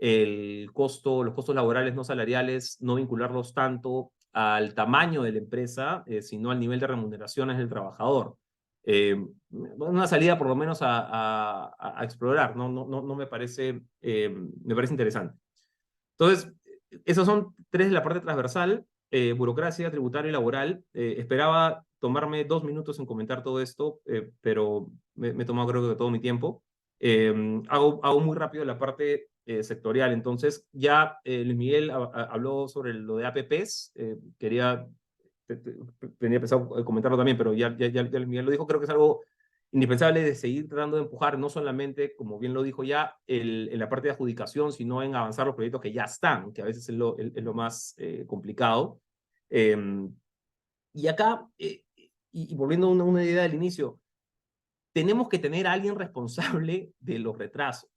Speaker 3: los costos laborales no salariales, no vincularlos tanto al tamaño de la empresa, sino al nivel de remuneraciones del trabajador. Una salida por lo menos a explorar, no me parece interesante. Entonces, Esos son tres de la parte transversal, burocracia, tributaria y laboral. Esperaba tomarme 2 minutos en comentar todo esto, pero me he tomado creo que todo mi tiempo. Hago muy rápido la parte sectorial. Entonces, ya Luis Miguel habló sobre lo de APPs. Tenía pensado comentarlo también, pero ya Luis Miguel lo dijo. Creo que es algo indispensable de seguir tratando de empujar, no solamente, como bien lo dijo ya, en la parte de adjudicación, sino en avanzar los proyectos que ya están, que a veces es lo más complicado. Eh, y acá, y volviendo a una idea del inicio, tenemos que tener a alguien responsable de los retrasos.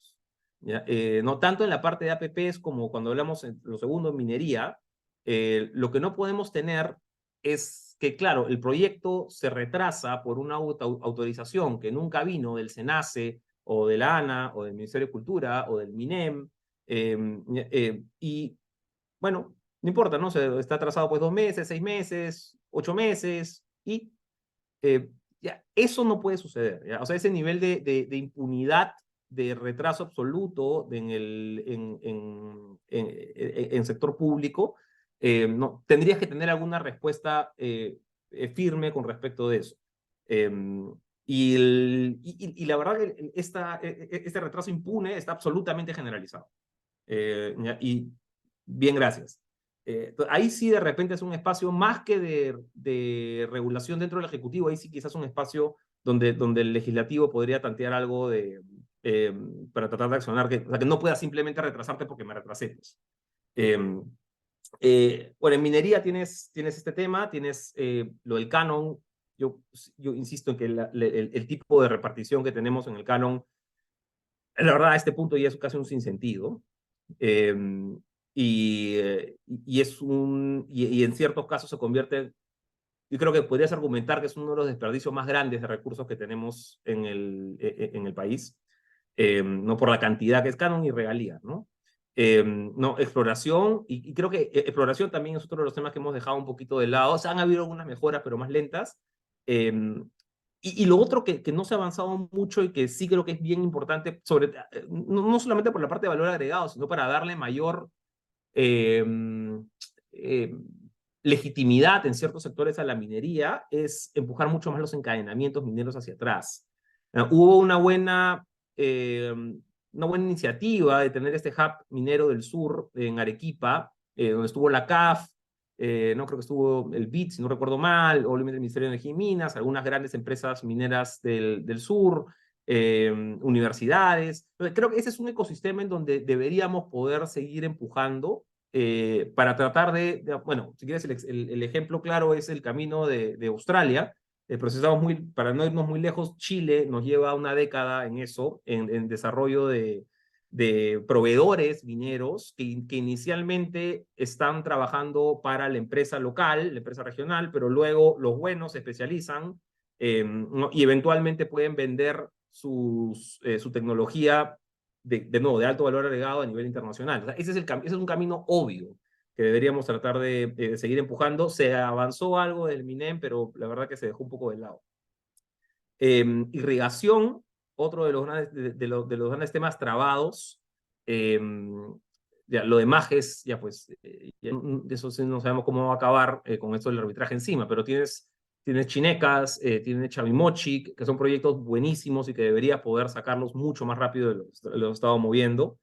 Speaker 3: ¿Ya? No tanto en la parte de APPs como cuando hablamos en lo segundo en minería. Lo que no podemos tener es que, claro, el proyecto se retrasa por una autorización que nunca vino del SENACE o de la ANA o del Ministerio de Cultura o del MINEM. Y bueno, no importa, ¿no? Está atrasado pues 2 meses, 6 meses, 8 meses y ya, eso no puede suceder. ¿Ya? O sea, ese nivel de impunidad, de retraso absoluto en sector público, no, tendrías que tener alguna respuesta firme con respecto de eso. Y la verdad que este retraso impune está absolutamente generalizado. Y bien, gracias. Ahí sí de repente es un espacio más que de regulación dentro del Ejecutivo, ahí sí quizás un espacio donde el Legislativo podría tantear algo eh, para tratar de accionar, o sea, que no pueda simplemente retrasarte porque me retrasé. Pues. Bueno, en minería tienes este tema, tienes lo del canon. Yo insisto en que el tipo de repartición que tenemos en el canon, la verdad, a este punto ya es casi un sinsentido. Eh, y en ciertos casos se convierte, yo creo que podrías argumentar que es uno de los desperdicios más grandes de recursos que tenemos en el país, no por la cantidad que es canon y regalía, ¿no? No, exploración, y creo que exploración también es otro de los temas que hemos dejado un poquito de lado. O sea, han habido algunas mejoras, pero más lentas. Eh, y lo otro que no se ha avanzado mucho y que sí creo que es bien importante, no solamente por la parte de valor agregado, sino para darle mayor eh, eh, legitimidad en ciertos sectores a la minería, es empujar mucho más los encadenamientos mineros hacia atrás. Hubo eh, una buena iniciativa de tener este hub minero del sur en Arequipa, donde estuvo la CAF, no creo que estuvo el BIT, si no recuerdo mal, obviamente el Ministerio de Energía y Minas, algunas grandes empresas mineras del sur, universidades. Entonces, creo que ese es un ecosistema en donde deberíamos poder seguir empujando para tratar bueno, si quieres el ejemplo claro es el camino de Australia, pero si estamos para no irnos muy lejos, Chile nos lleva una década en eso, en desarrollo de proveedores mineros que inicialmente están trabajando para la empresa local, la empresa regional, pero luego los buenos se especializan ¿no? Y eventualmente pueden vender su tecnología de nuevo, de alto valor agregado a nivel internacional. O sea, ese es un camino obvio que deberíamos tratar de seguir empujando. Se avanzó algo del MINEM, pero la verdad que se dejó un poco de lado. Irrigación, otro de los grandes temas trabados. Ya, lo de Majes, ya pues, eso sí no sabemos cómo va a acabar con esto del arbitraje encima, pero tienes Chinecas, tienes Chavimochi, que son proyectos buenísimos y que deberías poder sacarlos mucho más rápido de lo que estado moviendo.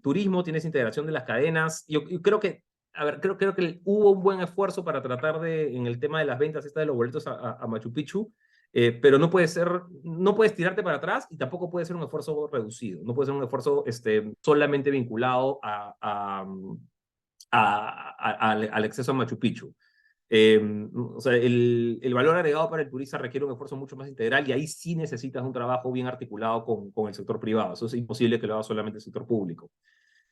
Speaker 3: Turismo, tienes integración de las cadenas. Yo creo que, a ver, creo que hubo un buen esfuerzo para tratar en el tema de las ventas, de los boletos a Machu Picchu, pero no puedes tirarte para atrás y tampoco puede ser un esfuerzo reducido, no puede ser un esfuerzo solamente vinculado al acceso a Machu Picchu. O sea, el valor agregado para el turista requiere un esfuerzo mucho más integral y ahí sí necesitas un trabajo bien articulado con el sector privado. Eso es imposible que lo haga solamente el sector público.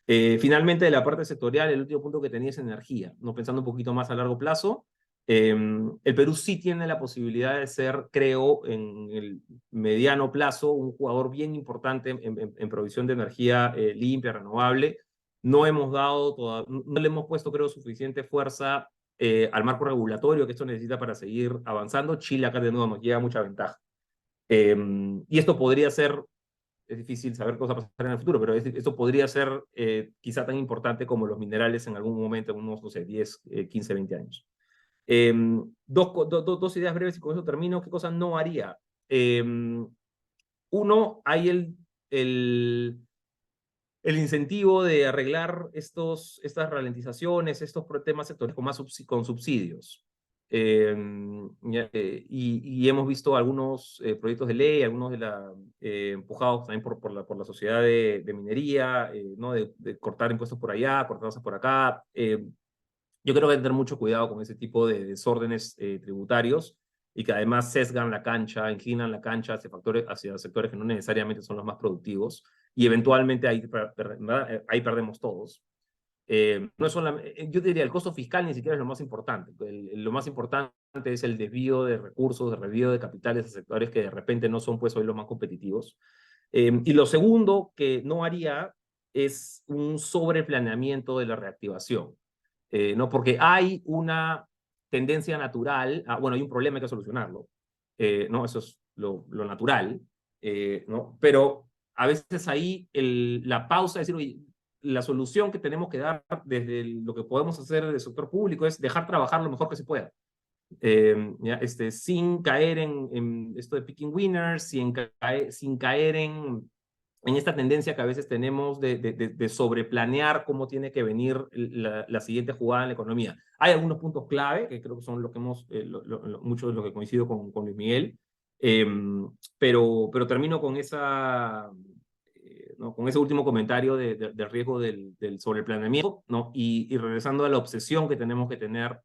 Speaker 3: Finalmente, de la parte sectorial, el último punto que tenía es energía. ¿No? Pensando un poquito más a largo plazo, el Perú sí tiene la posibilidad de ser, creo, en el mediano plazo, un jugador bien importante en provisión de energía limpia, renovable. No le hemos puesto, creo, suficiente fuerza al marco regulatorio que esto necesita para seguir avanzando. Chile acá de nuevo nos lleva mucha ventaja. Y esto podría ser es difícil saber qué va a pasar en el futuro, pero esto podría ser quizá tan importante como los minerales en algún momento, en unos, no sé, 10, 15, 20 años. Dos ideas breves y con eso termino. ¿Qué cosa no haría? Uno, hay el incentivo de arreglar estas ralentizaciones, estos temas sectoriales con subsidios. Y hemos visto algunos proyectos de ley, algunos empujados también por la sociedad de minería, ¿no? de cortar impuestos por allá, cortar tasas por acá. Yo creo que hay que tener mucho cuidado con ese tipo de desórdenes tributarios y que además sesgan la cancha, inclinan la cancha hacia sectores que no necesariamente son los más productivos y eventualmente ahí perdemos todos. No es yo diría el costo fiscal ni siquiera es lo más importante. Lo más importante es el desvío de recursos, el desvío de capitales a sectores que de repente no son pues hoy los más competitivos. Y lo segundo que no haría es un sobreplaneamiento de la reactivación. ¿No? Porque hay una tendencia natural, bueno, hay un problema, hay que solucionarlo, ¿no? Eso es lo natural, ¿no? Pero a veces ahí la pausa, es decir, oye, la solución que tenemos que dar desde lo que podemos hacer del sector público es dejar trabajar lo mejor que se pueda. Sin caer en esto de picking winners, sin caer en esta tendencia que a veces tenemos de sobreplanear cómo tiene que venir la siguiente jugada en la economía. Hay algunos puntos clave, que creo que son lo que mucho de lo que coincido con Luis Miguel, eh, pero termino con ¿no? con ese último comentario del riesgo del sobreplaneamiento, ¿no? Y regresando a la obsesión que tenemos que tener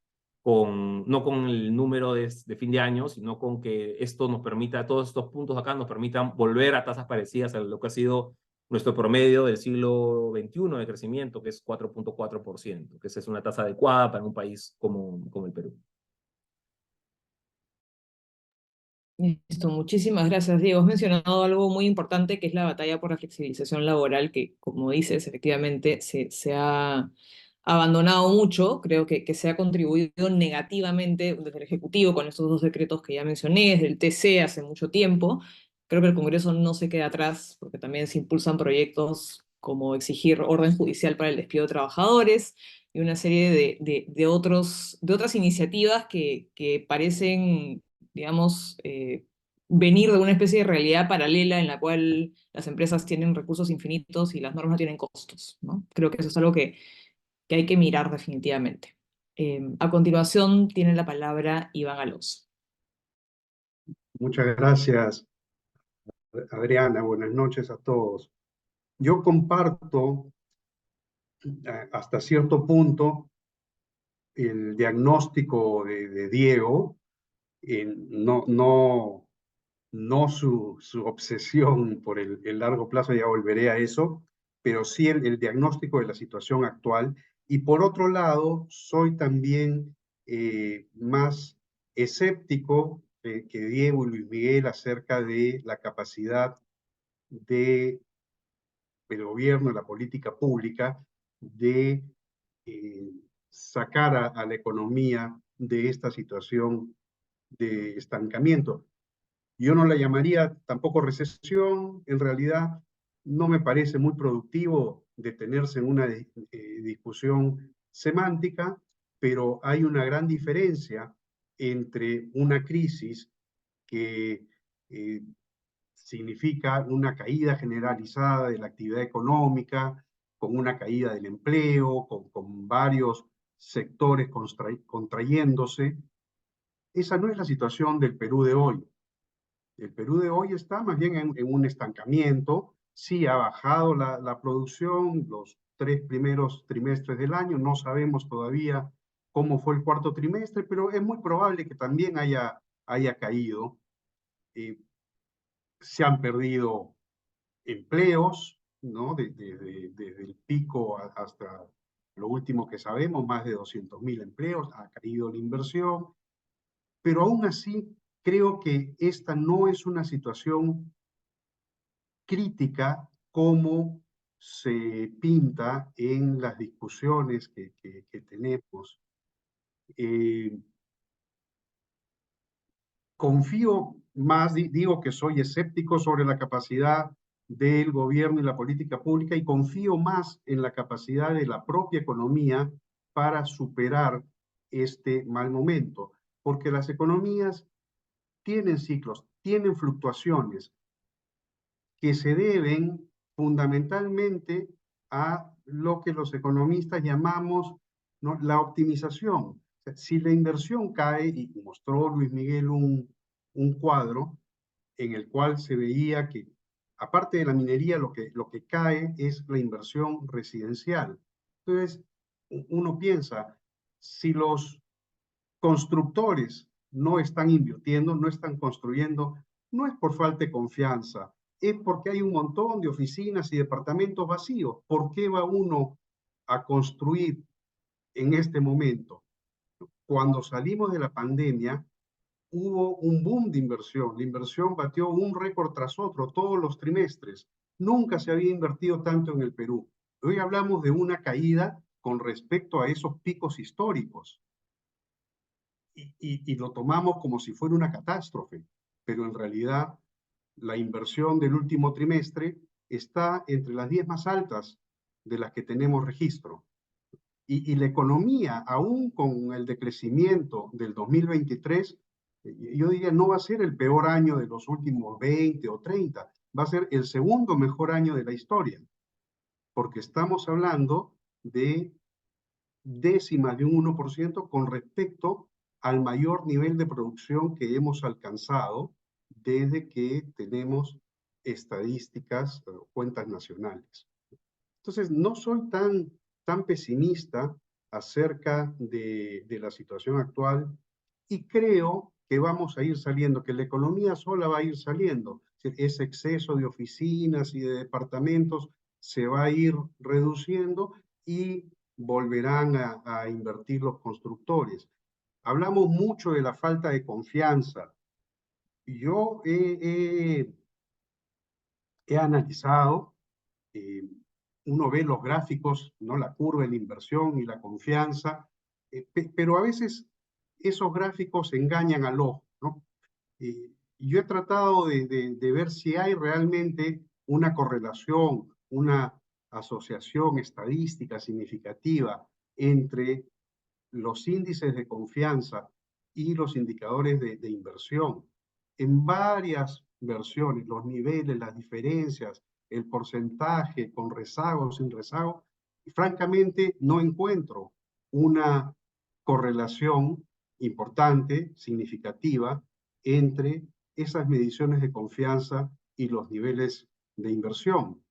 Speaker 3: no con el número de fin de año, sino con que esto nos permita, todos estos puntos acá nos permitan volver a tasas parecidas a lo que ha sido nuestro promedio del siglo XXI de crecimiento, que es 4.4%, que esa es una tasa adecuada para un país como el Perú.
Speaker 1: Listo, muchísimas gracias, Diego. Has mencionado algo muy importante que es la batalla por la flexibilización laboral, que, como dices, efectivamente se ha abandonado mucho. Creo que se ha contribuido negativamente desde el Ejecutivo con estos dos decretos que ya mencioné, desde el TC hace mucho tiempo. Creo que el Congreso no se queda atrás porque también se impulsan proyectos como exigir orden judicial para el despido de trabajadores y una serie de otras iniciativas que parecen, digamos, venir de una especie de realidad paralela en la cual las empresas tienen recursos infinitos y las normas no tienen costos, ¿no? Creo que eso es algo que hay que mirar definitivamente. A continuación tiene la palabra Iván Alonso.
Speaker 4: Muchas gracias, Adriana. Buenas noches a todos. Yo comparto hasta cierto punto el diagnóstico de Diego, no su obsesión por el largo plazo, ya volveré a eso, pero sí el diagnóstico de la situación actual. Y por otro lado, soy también más escéptico que Diego y Luis Miguel acerca de la capacidad del gobierno, de la política pública, de eh, sacar a la economía de esta situación de estancamiento. Yo no la llamaría tampoco recesión, en realidad no me parece muy productivo detenerse en una discusión semántica, pero hay una gran diferencia entre una crisis que significa una caída generalizada de la actividad económica, con una caída del empleo, con varios sectores contrayéndose. Esa no es la situación del Perú de hoy. El Perú de hoy está más bien en un estancamiento. Sí ha bajado la producción los 3 primeros trimestres del año. No sabemos todavía cómo fue el cuarto trimestre, pero es muy probable que también haya caído. Se han perdido empleos, ¿no? Desde el pico hasta lo último que sabemos, más de 200.000 empleos, ha caído la inversión, pero aún así creo que esta no es una situación crítica como se pinta en las discusiones que tenemos. Confío más, digo que soy escéptico sobre la capacidad del gobierno y la política pública y confío más en la capacidad de la propia economía para superar este mal momento, porque las economías tienen ciclos, tienen fluctuaciones que se deben fundamentalmente a lo que los economistas llamamos, ¿no?, la optimización. O sea, si la inversión cae, y mostró Luis Miguel un cuadro en el cual se veía que, aparte de la minería, lo que cae es la inversión residencial. Entonces, uno piensa, si los constructores no están invirtiendo, no están construyendo, no es por falta de confianza, es porque hay un montón de oficinas y departamentos vacíos. ¿Por qué va uno a construir en este momento? Cuando salimos de la pandemia, hubo un boom de inversión. La inversión batió un récord tras otro todos los trimestres. Nunca se había invertido tanto en el Perú. Hoy hablamos de una caída con respecto a esos picos históricos. Y lo tomamos como si fuera una catástrofe, pero en realidad la inversión del último trimestre está entre las 10 más altas de las que tenemos registro. Y la economía, aún con el decrecimiento del 2023, yo diría no va a ser el peor año de los últimos 20 o 30, va a ser el segundo mejor año de la historia, porque estamos hablando de décimas de un 1% con respecto al mayor nivel de producción que hemos alcanzado desde que tenemos estadísticas, cuentas nacionales. Entonces, no soy tan pesimista acerca de la situación actual y creo que vamos a ir saliendo, que la economía sola va a ir saliendo. Ese exceso de oficinas y de departamentos se va a ir reduciendo y volverán a invertir los constructores. Hablamos mucho de la falta de confianza. Yo he analizado, eh, uno ve los gráficos, ¿no?, la curva de la inversión y la confianza, pero a veces esos gráficos engañan al ojo, ¿no? Yo he tratado de ver si hay realmente una correlación, una asociación estadística significativa entre los índices de confianza y los indicadores de inversión. En varias versiones, los niveles, las diferencias, el porcentaje, con rezago o sin rezago, y francamente no encuentro una correlación importante, significativa, entre esas mediciones de confianza y los niveles de inversión.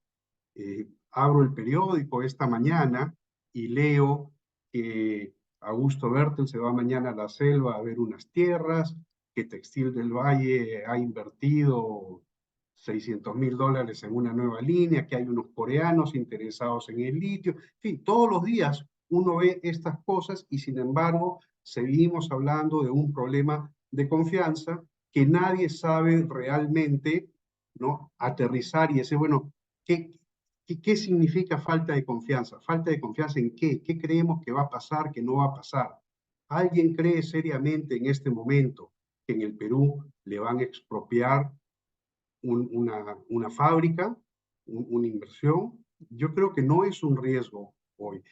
Speaker 4: Abro el periódico esta mañana y leo que Augusto Bertel se va mañana a la selva a ver unas tierras, que Textil del Valle ha invertido $600.000 en una nueva línea, que hay unos coreanos interesados en el litio. En fin, todos los días uno ve estas cosas y sin embargo seguimos hablando de un problema de confianza que nadie sabe realmente, ¿no?, aterrizar y decir, bueno, ¿qué significa falta de confianza? ¿Falta de confianza en qué? ¿Qué creemos que va a pasar, que no va a pasar? ¿Alguien cree seriamente en este momento que en el Perú le van a expropiar una fábrica, una inversión? Yo creo que no es un riesgo hoy.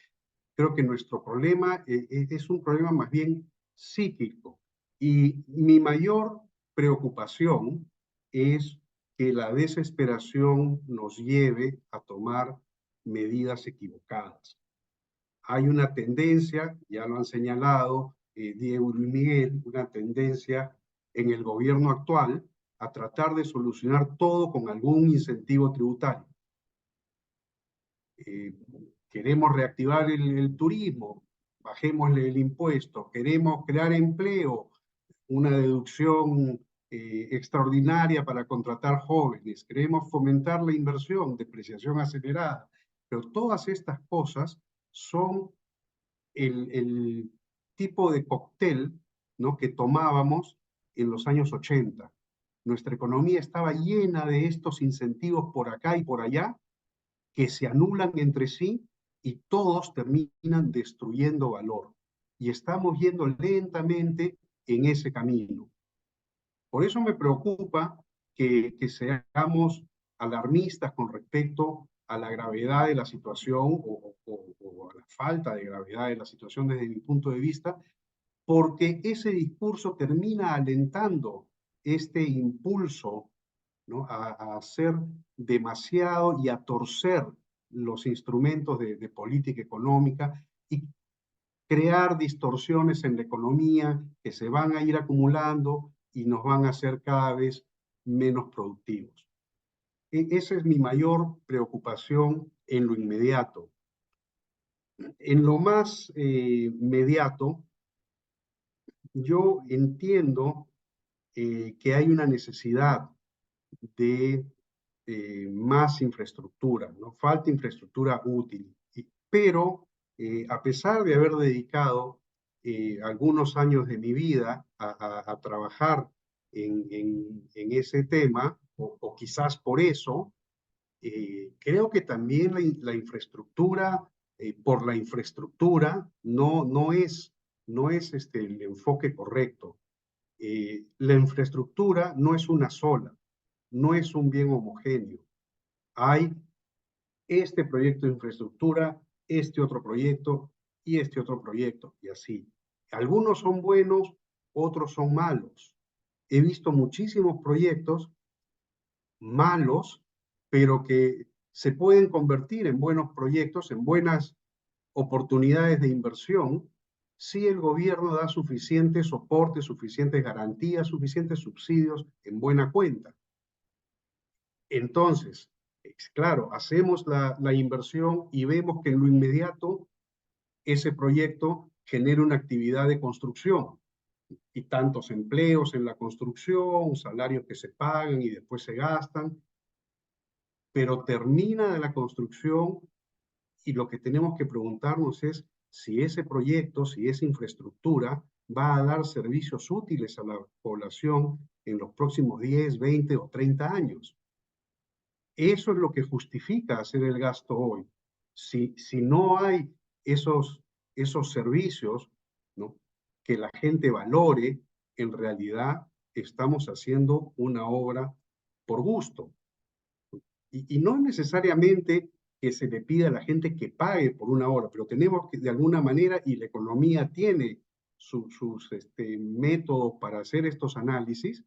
Speaker 4: Creo que nuestro problema es un problema más bien psíquico. Y mi mayor preocupación es que la desesperación nos lleve a tomar medidas equivocadas. Hay una tendencia, ya lo han señalado Diego y Luis Miguel, una tendencia en el gobierno actual a tratar de solucionar todo con algún incentivo tributario. Queremos reactivar el turismo, bajémosle el impuesto. Queremos crear empleo, una deducción extraordinaria para contratar jóvenes. Queremos fomentar la inversión, depreciación acelerada. Pero todas estas cosas son el tipo de cóctel, ¿no?, que tomábamos en los años 80. Nuestra economía estaba llena de estos incentivos por acá y por allá, que se anulan entre sí y todos terminan destruyendo valor. Y estamos yendo lentamente en ese camino. Por eso me preocupa que seamos alarmistas con respecto a la gravedad de la situación o a la falta de gravedad de la situación desde mi punto de vista, porque ese discurso termina alentando este impulso, ¿no?, a hacer demasiado y a torcer los instrumentos de política económica y crear distorsiones en la economía que se van a ir acumulando y nos van a hacer cada vez menos productivos. Esa es mi mayor preocupación en lo inmediato. En lo más mediato, yo entiendo que hay una necesidad de más infraestructura, ¿no? Falta infraestructura útil, pero a pesar de haber dedicado algunos años de mi vida a trabajar en ese tema, o quizás por eso, creo que también la infraestructura, por la infraestructura, no es el enfoque correcto. La infraestructura no es una sola, no es un bien homogéneo. Hay este proyecto de infraestructura, este otro proyecto y este otro proyecto, y así. Algunos son buenos, otros son malos. He visto muchísimos proyectos malos, pero que se pueden convertir en buenos proyectos, en buenas oportunidades de inversión, si el gobierno da suficiente soporte, suficientes garantías, suficientes subsidios en buena cuenta. Entonces, claro, hacemos la inversión y vemos que en lo inmediato ese proyecto genera una actividad de construcción y tantos empleos en la construcción, salarios que se pagan y después se gastan, pero termina la construcción y lo que tenemos que preguntarnos es si ese proyecto, si esa infraestructura va a dar servicios útiles a la población en los próximos 10, 20 o 30 años. Eso es lo que justifica hacer el gasto hoy. Si no hay esos servicios, ¿no?, que la gente valore, en realidad estamos haciendo una obra por gusto. Y no necesariamente que se le pida a la gente que pague por una obra, pero tenemos que de alguna manera, y la economía tiene sus métodos para hacer estos análisis,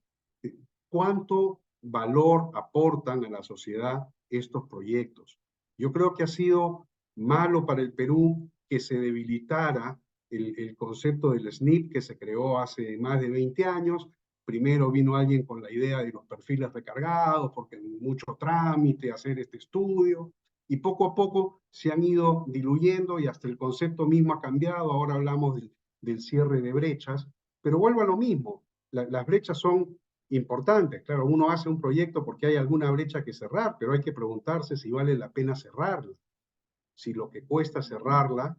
Speaker 4: cuánto valor aportan a la sociedad estos proyectos. Yo creo que ha sido malo para el Perú que se debilitara el concepto del SNIP que se creó hace más de 20 años. Primero vino alguien con la idea de los perfiles recargados, porque mucho trámite, hacer este estudio, y poco a poco se han ido diluyendo y hasta el concepto mismo ha cambiado. Ahora hablamos del cierre de brechas, pero vuelvo a lo mismo. Las brechas son importantes. Claro, uno hace un proyecto porque hay alguna brecha que cerrar, pero hay que preguntarse si vale la pena cerrarla. Si lo que cuesta cerrarla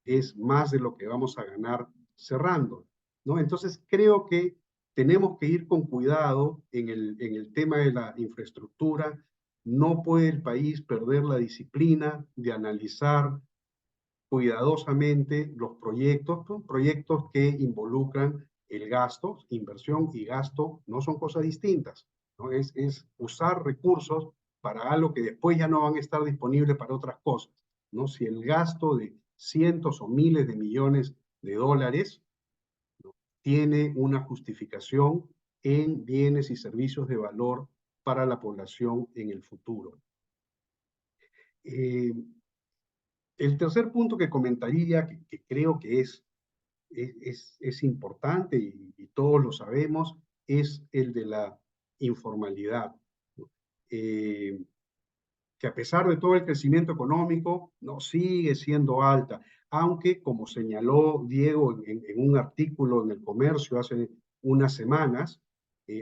Speaker 4: es más de lo que vamos a ganar cerrando, ¿no? Entonces creo que tenemos que ir con cuidado en el tema de la infraestructura. No puede el país perder la disciplina de analizar cuidadosamente los proyectos, ¿no?, proyectos que involucran el gasto. Inversión y gasto no son cosas distintas, ¿no? Es usar recursos para algo que después ya no van a estar disponibles para otras cosas, ¿no? Si el gasto de cientos o miles de millones de dólares, ¿no?, tiene una justificación en bienes y servicios de valor para la población en el futuro. El tercer punto que comentaría, que creo que es importante y todos lo sabemos, es el de la informalidad. Que a pesar de todo el crecimiento económico, no sigue siendo alta, aunque, como señaló Diego en un artículo en El Comercio hace unas semanas,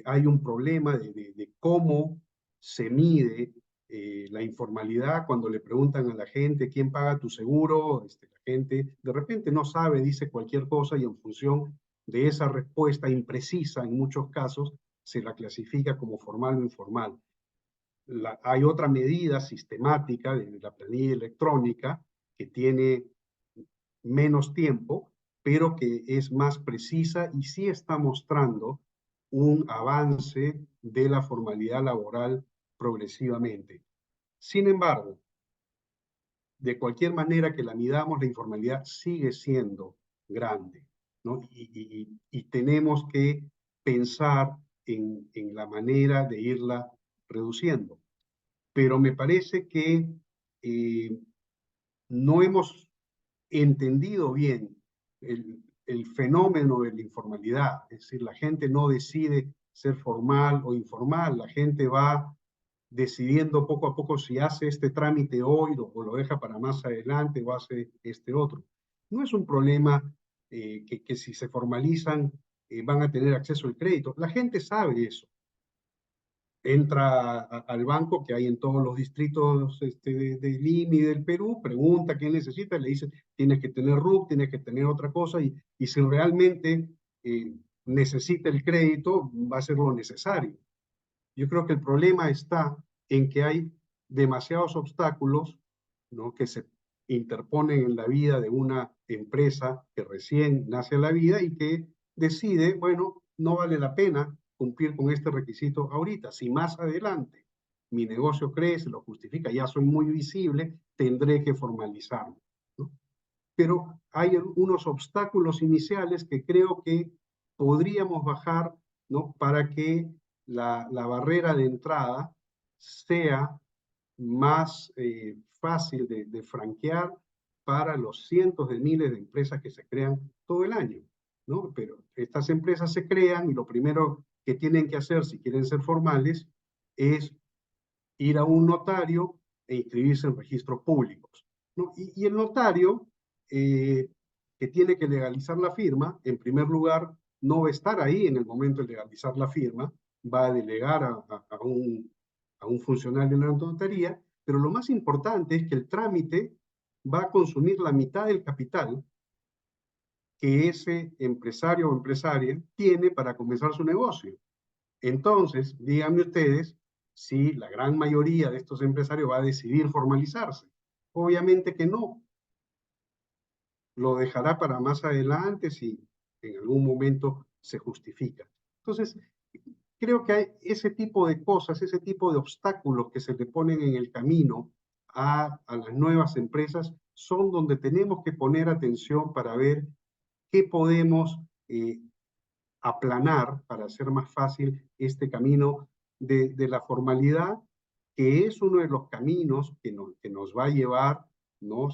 Speaker 4: hay un problema de cómo se mide la informalidad. Cuando le preguntan a la gente quién paga tu seguro, la gente de repente no sabe, dice cualquier cosa, y en función de esa respuesta imprecisa en muchos casos se la clasifica como formal o informal. Hay otra medida sistemática de la planilla electrónica que tiene menos tiempo, pero que es más precisa y sí está mostrando un avance de la formalidad laboral progresivamente. Sin embargo, de cualquier manera que la midamos, la informalidad sigue siendo grande, ¿no? Y tenemos que pensar en la manera de irla reduciendo. Pero me parece que no hemos entendido bien el fenómeno de la informalidad. Es decir, la gente no decide ser formal o informal, la gente va decidiendo poco a poco si hace este trámite hoy o lo deja para más adelante o hace este otro. No es un problema que si se formalizan van a tener acceso al crédito. La gente sabe eso. Entra al banco que hay en todos los distritos de Lima y del Perú, pregunta qué necesita, le dice, tienes que tener RUC, tienes que tener otra cosa, y si realmente necesita el crédito, va a ser lo necesario. Yo creo que el problema está en que hay demasiados obstáculos, ¿no?, que se interponen en la vida de una empresa que recién nace a la vida y que decide, bueno, no vale la pena cumplir con este requisito ahorita. Si más adelante mi negocio crece, lo justifica, ya soy muy visible, tendré que formalizarlo, ¿no? Pero hay unos obstáculos iniciales que creo que podríamos bajar, ¿no?, para que la barrera de entrada sea más fácil de franquear para los cientos de miles de empresas que se crean todo el año, ¿no? Pero estas empresas se crean y lo primero que tienen que hacer si quieren ser formales es ir a un notario e inscribirse en registros públicos, ¿no? Y el notario, que tiene que legalizar la firma, en primer lugar, no va a estar ahí en el momento de legalizar la firma, va a delegar a un funcionario de la notaría, pero lo más importante es que el trámite va a consumir la mitad del capital que ese empresario o empresaria tiene para comenzar su negocio. Entonces, díganme ustedes si la gran mayoría de estos empresarios va a decidir formalizarse. Obviamente que no. Lo dejará para más adelante si en algún momento se justifica. Entonces, creo que hay ese tipo de cosas, ese tipo de obstáculos que se le ponen en el camino a las nuevas empresas son donde tenemos que poner atención para ver qué podemos aplanar para hacer más fácil este camino de la formalidad, que es uno de los caminos que nos va a llevar, ¿no?,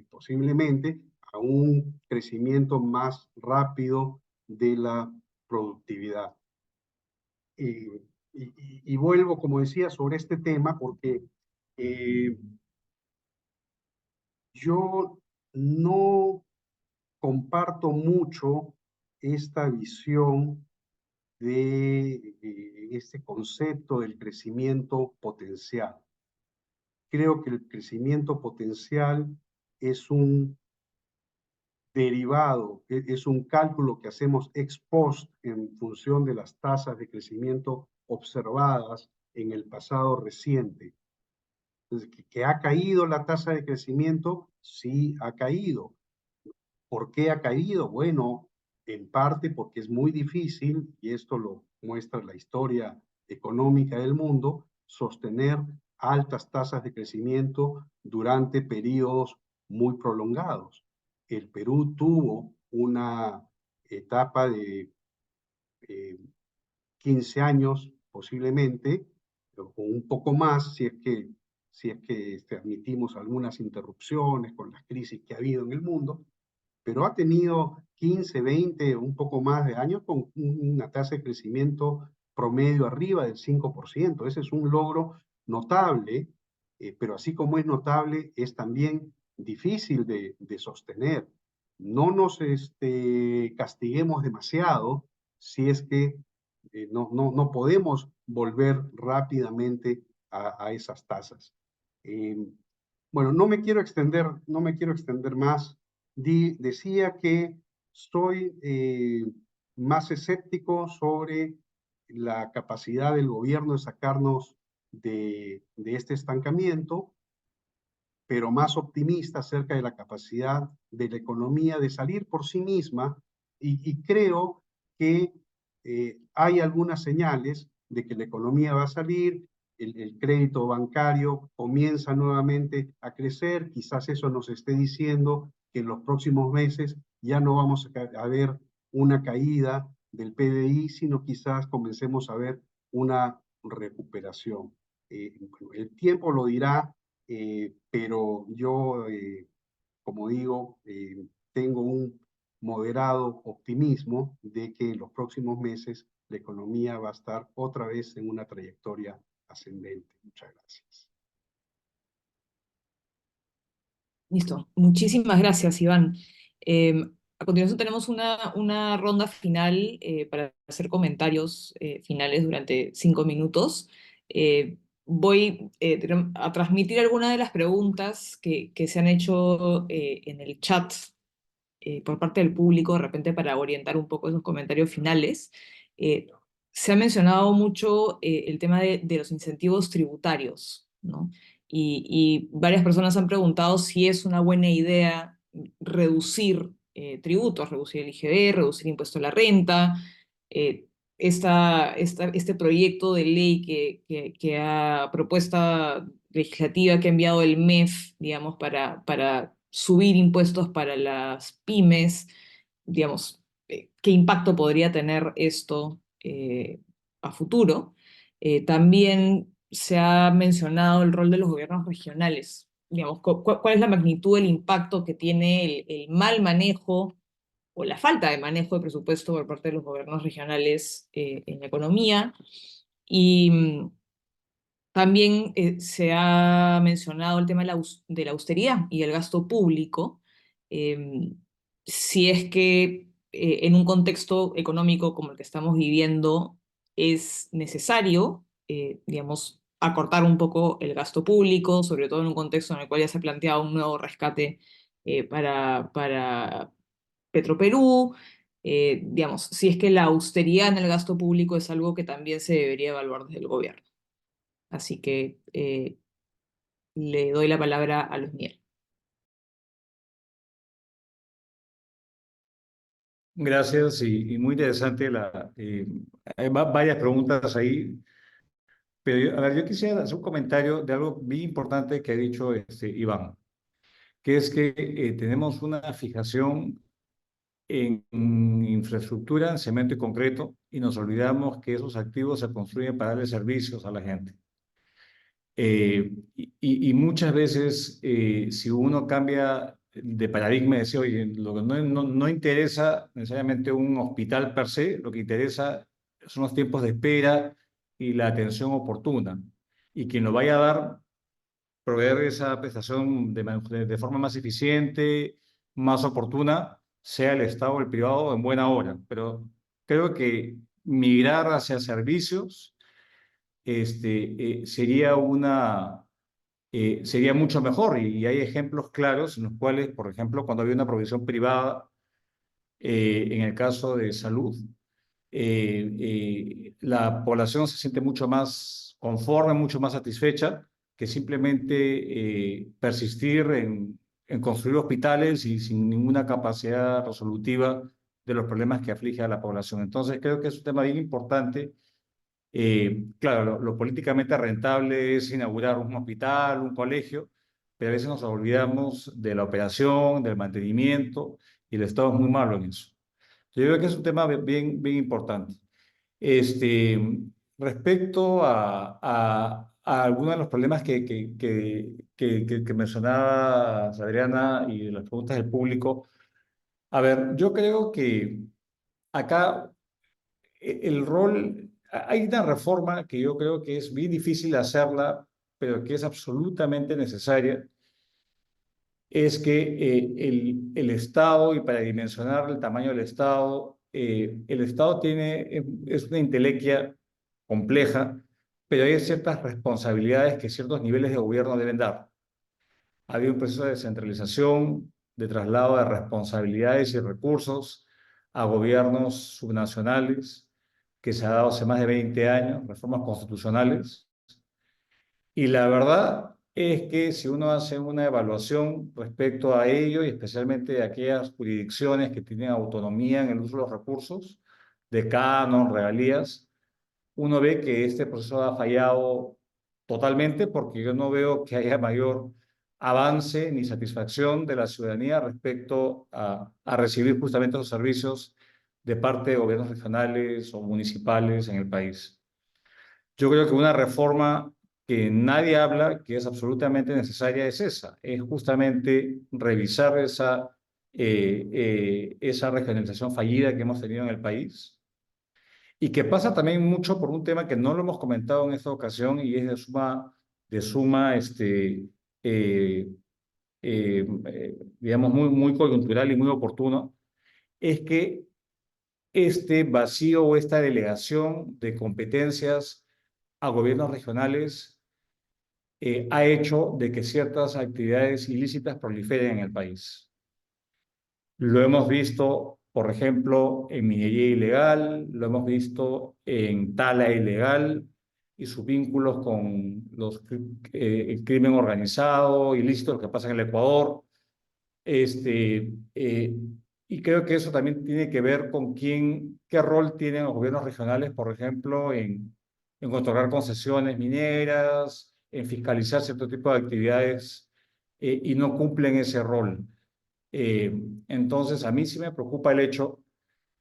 Speaker 4: posiblemente a un crecimiento más rápido de la productividad. Y vuelvo, como decía, sobre este tema porque yo no comparto mucho esta visión de este concepto del crecimiento potencial. Creo que el crecimiento potencial es un derivado, es un cálculo que hacemos ex post en función de las tasas de crecimiento observadas en el pasado reciente. Entonces, ¿que ha caído la tasa de crecimiento? Sí, ha caído. ¿Por qué ha caído? Bueno, en parte porque es muy difícil, y esto lo muestra la historia económica del mundo, sostener altas tasas de crecimiento durante periodos muy prolongados. El Perú tuvo una etapa de 15 años posiblemente, o un poco más, si es que admitimos algunas interrupciones con las crisis que ha habido en el mundo, pero ha tenido 15, 20, un poco más de años con una tasa de crecimiento promedio arriba del 5%. Ese es un logro notable, pero así como es notable, es también difícil de sostener. No nos castiguemos demasiado si es que no podemos volver rápidamente a esas tasas. Bueno, no me quiero extender más. Decía que soy más escéptico sobre la capacidad del gobierno de sacarnos de este estancamiento, pero más optimista acerca de la capacidad de la economía de salir por sí misma, y creo que hay algunas señales de que la economía va a salir. el crédito bancario comienza nuevamente a crecer, quizás eso nos esté diciendo que en los próximos meses ya no vamos a ver una caída del PBI, sino quizás comencemos a ver una recuperación. Bueno, el tiempo lo dirá, pero yo, como digo, tengo un moderado optimismo de que en los próximos meses la economía va a estar otra vez en una trayectoria ascendente. Muchas gracias.
Speaker 1: Listo. Muchísimas gracias, Iván. A continuación tenemos una ronda final para hacer comentarios finales durante 5 minutos. Voy a transmitir algunas de las preguntas que se han hecho en el chat por parte del público, de repente para orientar un poco esos comentarios finales. Eh, Se ha mencionado mucho el tema de los incentivos tributarios, ¿no? Y varias personas han preguntado si es una buena idea reducir tributos, reducir el IGB, reducir impuesto a la renta. eh, este proyecto de ley que ha propuesta legislativa que ha enviado el MEF, digamos, para subir impuestos para las pymes, digamos, ¿qué impacto podría tener esto a futuro? También se ha mencionado el rol de los gobiernos regionales. Digamos, ¿cuál es la magnitud del impacto que tiene el mal manejo o la falta de manejo de presupuesto por parte de los gobiernos regionales en la economía? Y también se ha mencionado el tema de la austeridad y el gasto público. eh, si es que en un contexto económico como el que estamos viviendo es necesario, digamos, acortar un poco el gasto público, sobre todo en un contexto en el cual ya se ha planteado un nuevo rescate para Petroperú. Digamos, si es que la austeridad en el gasto público es algo que también se debería evaluar desde el gobierno. Así que le doy la palabra a Luis Miguel.
Speaker 2: Gracias y muy interesante. Hay varias preguntas ahí, pero a ver, yo quisiera hacer un comentario de algo bien importante que ha dicho Iván, que es que tenemos una fijación en infraestructura, en cemento y concreto, y nos olvidamos que esos activos se construyen para darle servicios a la gente. Y muchas veces, si uno cambia de paradigma y dice, oye, lo que no interesa necesariamente un hospital per se, lo que interesa son los tiempos de espera y la atención oportuna. Y quien lo vaya a dar, proveer esa prestación de forma más eficiente, más oportuna, sea el Estado o el privado en buena hora. Pero creo que migrar hacia servicios sería mucho mejor. Y hay ejemplos claros en los cuales, por ejemplo, cuando había una provisión privada, en el caso de salud, la población se siente mucho más conforme, mucho más satisfecha que simplemente persistir en construir hospitales y sin ninguna capacidad resolutiva de los problemas que aflige a la población. Entonces, creo que es un tema bien importante. Claro, lo políticamente rentable es inaugurar un hospital, un colegio, pero a veces nos olvidamos de la operación, del mantenimiento, y el Estado es muy malo en eso. Yo creo que es un tema bien importante. Este, Respecto a algunos de los problemas que mencionaba Adriana y de las preguntas del público, a ver, yo creo que acá el rol, hay una reforma que yo creo que es bien difícil hacerla, pero que es absolutamente necesaria, es que el Estado, y para dimensionar el tamaño del Estado, el Estado es una intelequia compleja, pero hay ciertas responsabilidades que ciertos niveles de gobierno deben dar. Ha habido un proceso de descentralización, de traslado de responsabilidades y recursos a gobiernos subnacionales que se ha dado hace más de 20 años, reformas constitucionales. Y la verdad es que si uno hace una evaluación respecto a ello, y especialmente de aquellas jurisdicciones que tienen autonomía en el uso de los recursos, de canon, regalías, uno ve que este proceso ha fallado totalmente, porque yo no veo que haya mayor avance ni satisfacción de la ciudadanía respecto a recibir justamente los servicios de parte de gobiernos regionales o municipales en el país. Yo creo que una reforma que nadie habla, que es absolutamente necesaria, es esa, es justamente revisar esa regionalización fallida que hemos tenido en el país y que pasa también mucho por un tema que no lo hemos comentado en esta ocasión y es eh, digamos, muy coyuntural y muy oportuno, es que este vacío o esta delegación de competencias a gobiernos regionales ha hecho de que ciertas actividades ilícitas proliferen en el país. Lo hemos visto, por ejemplo, en minería ilegal, lo hemos visto en tala ilegal y sus vínculos con el crimen organizado, ilícito, lo que pasa en el Ecuador. Este, eh, y creo que eso también tiene que ver con qué rol tienen los gobiernos regionales, por ejemplo, en otorgar concesiones mineras, en fiscalizar cierto tipo de actividades y no cumplen ese rol. Eh, entonces, a mí sí me preocupa el hecho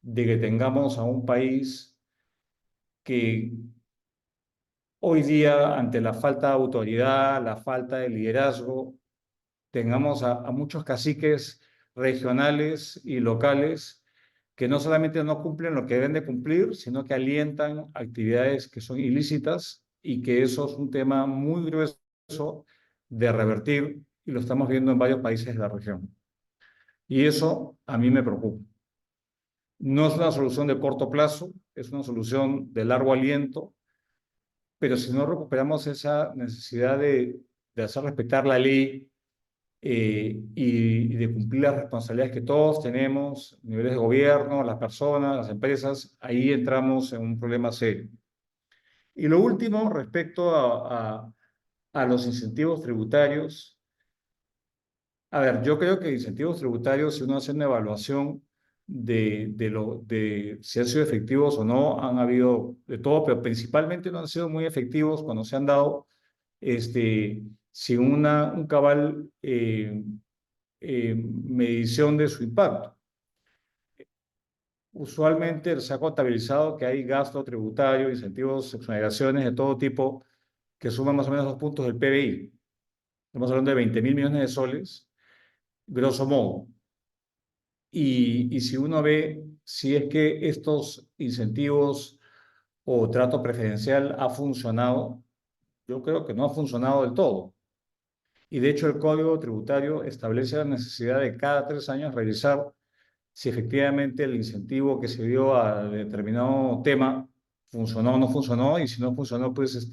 Speaker 2: de que tengamos a un país que hoy día, ante la falta de autoridad, la falta de liderazgo, tengamos a muchos caciques regionales y locales que no solamente no cumplen lo que deben de cumplir, sino que alientan actividades que son ilícitas y que eso es un tema muy grueso de revertir y lo estamos viendo en varios países de la región. Y eso a mí me preocupa. No es una solución de corto plazo, es una solución de largo aliento, pero si no recuperamos esa necesidad de hacer respetar la ley y de cumplir las responsabilidades que todos tenemos, niveles de gobierno, las personas, las empresas, ahí entramos en un problema serio. Y lo último, respecto a los incentivos tributarios. A ver, yo creo que incentivos tributarios, si uno hace una evaluación de si han sido efectivos o no, han habido de todo, pero principalmente no han sido muy efectivos cuando se han dado sin un cabal medición de su impacto. Usualmente se ha contabilizado que hay gasto tributario, incentivos, exoneraciones de todo tipo que suman más o menos 2 puntos del PBI. Estamos hablando de 20.000 millones de soles, grosso modo. Y si uno ve si es que estos incentivos o trato preferencial ha funcionado, yo creo que no ha funcionado del todo. Y de hecho el Código Tributario establece la necesidad de cada 3 años revisar si efectivamente el incentivo que se dio a determinado tema funcionó o no funcionó, y si no funcionó, pues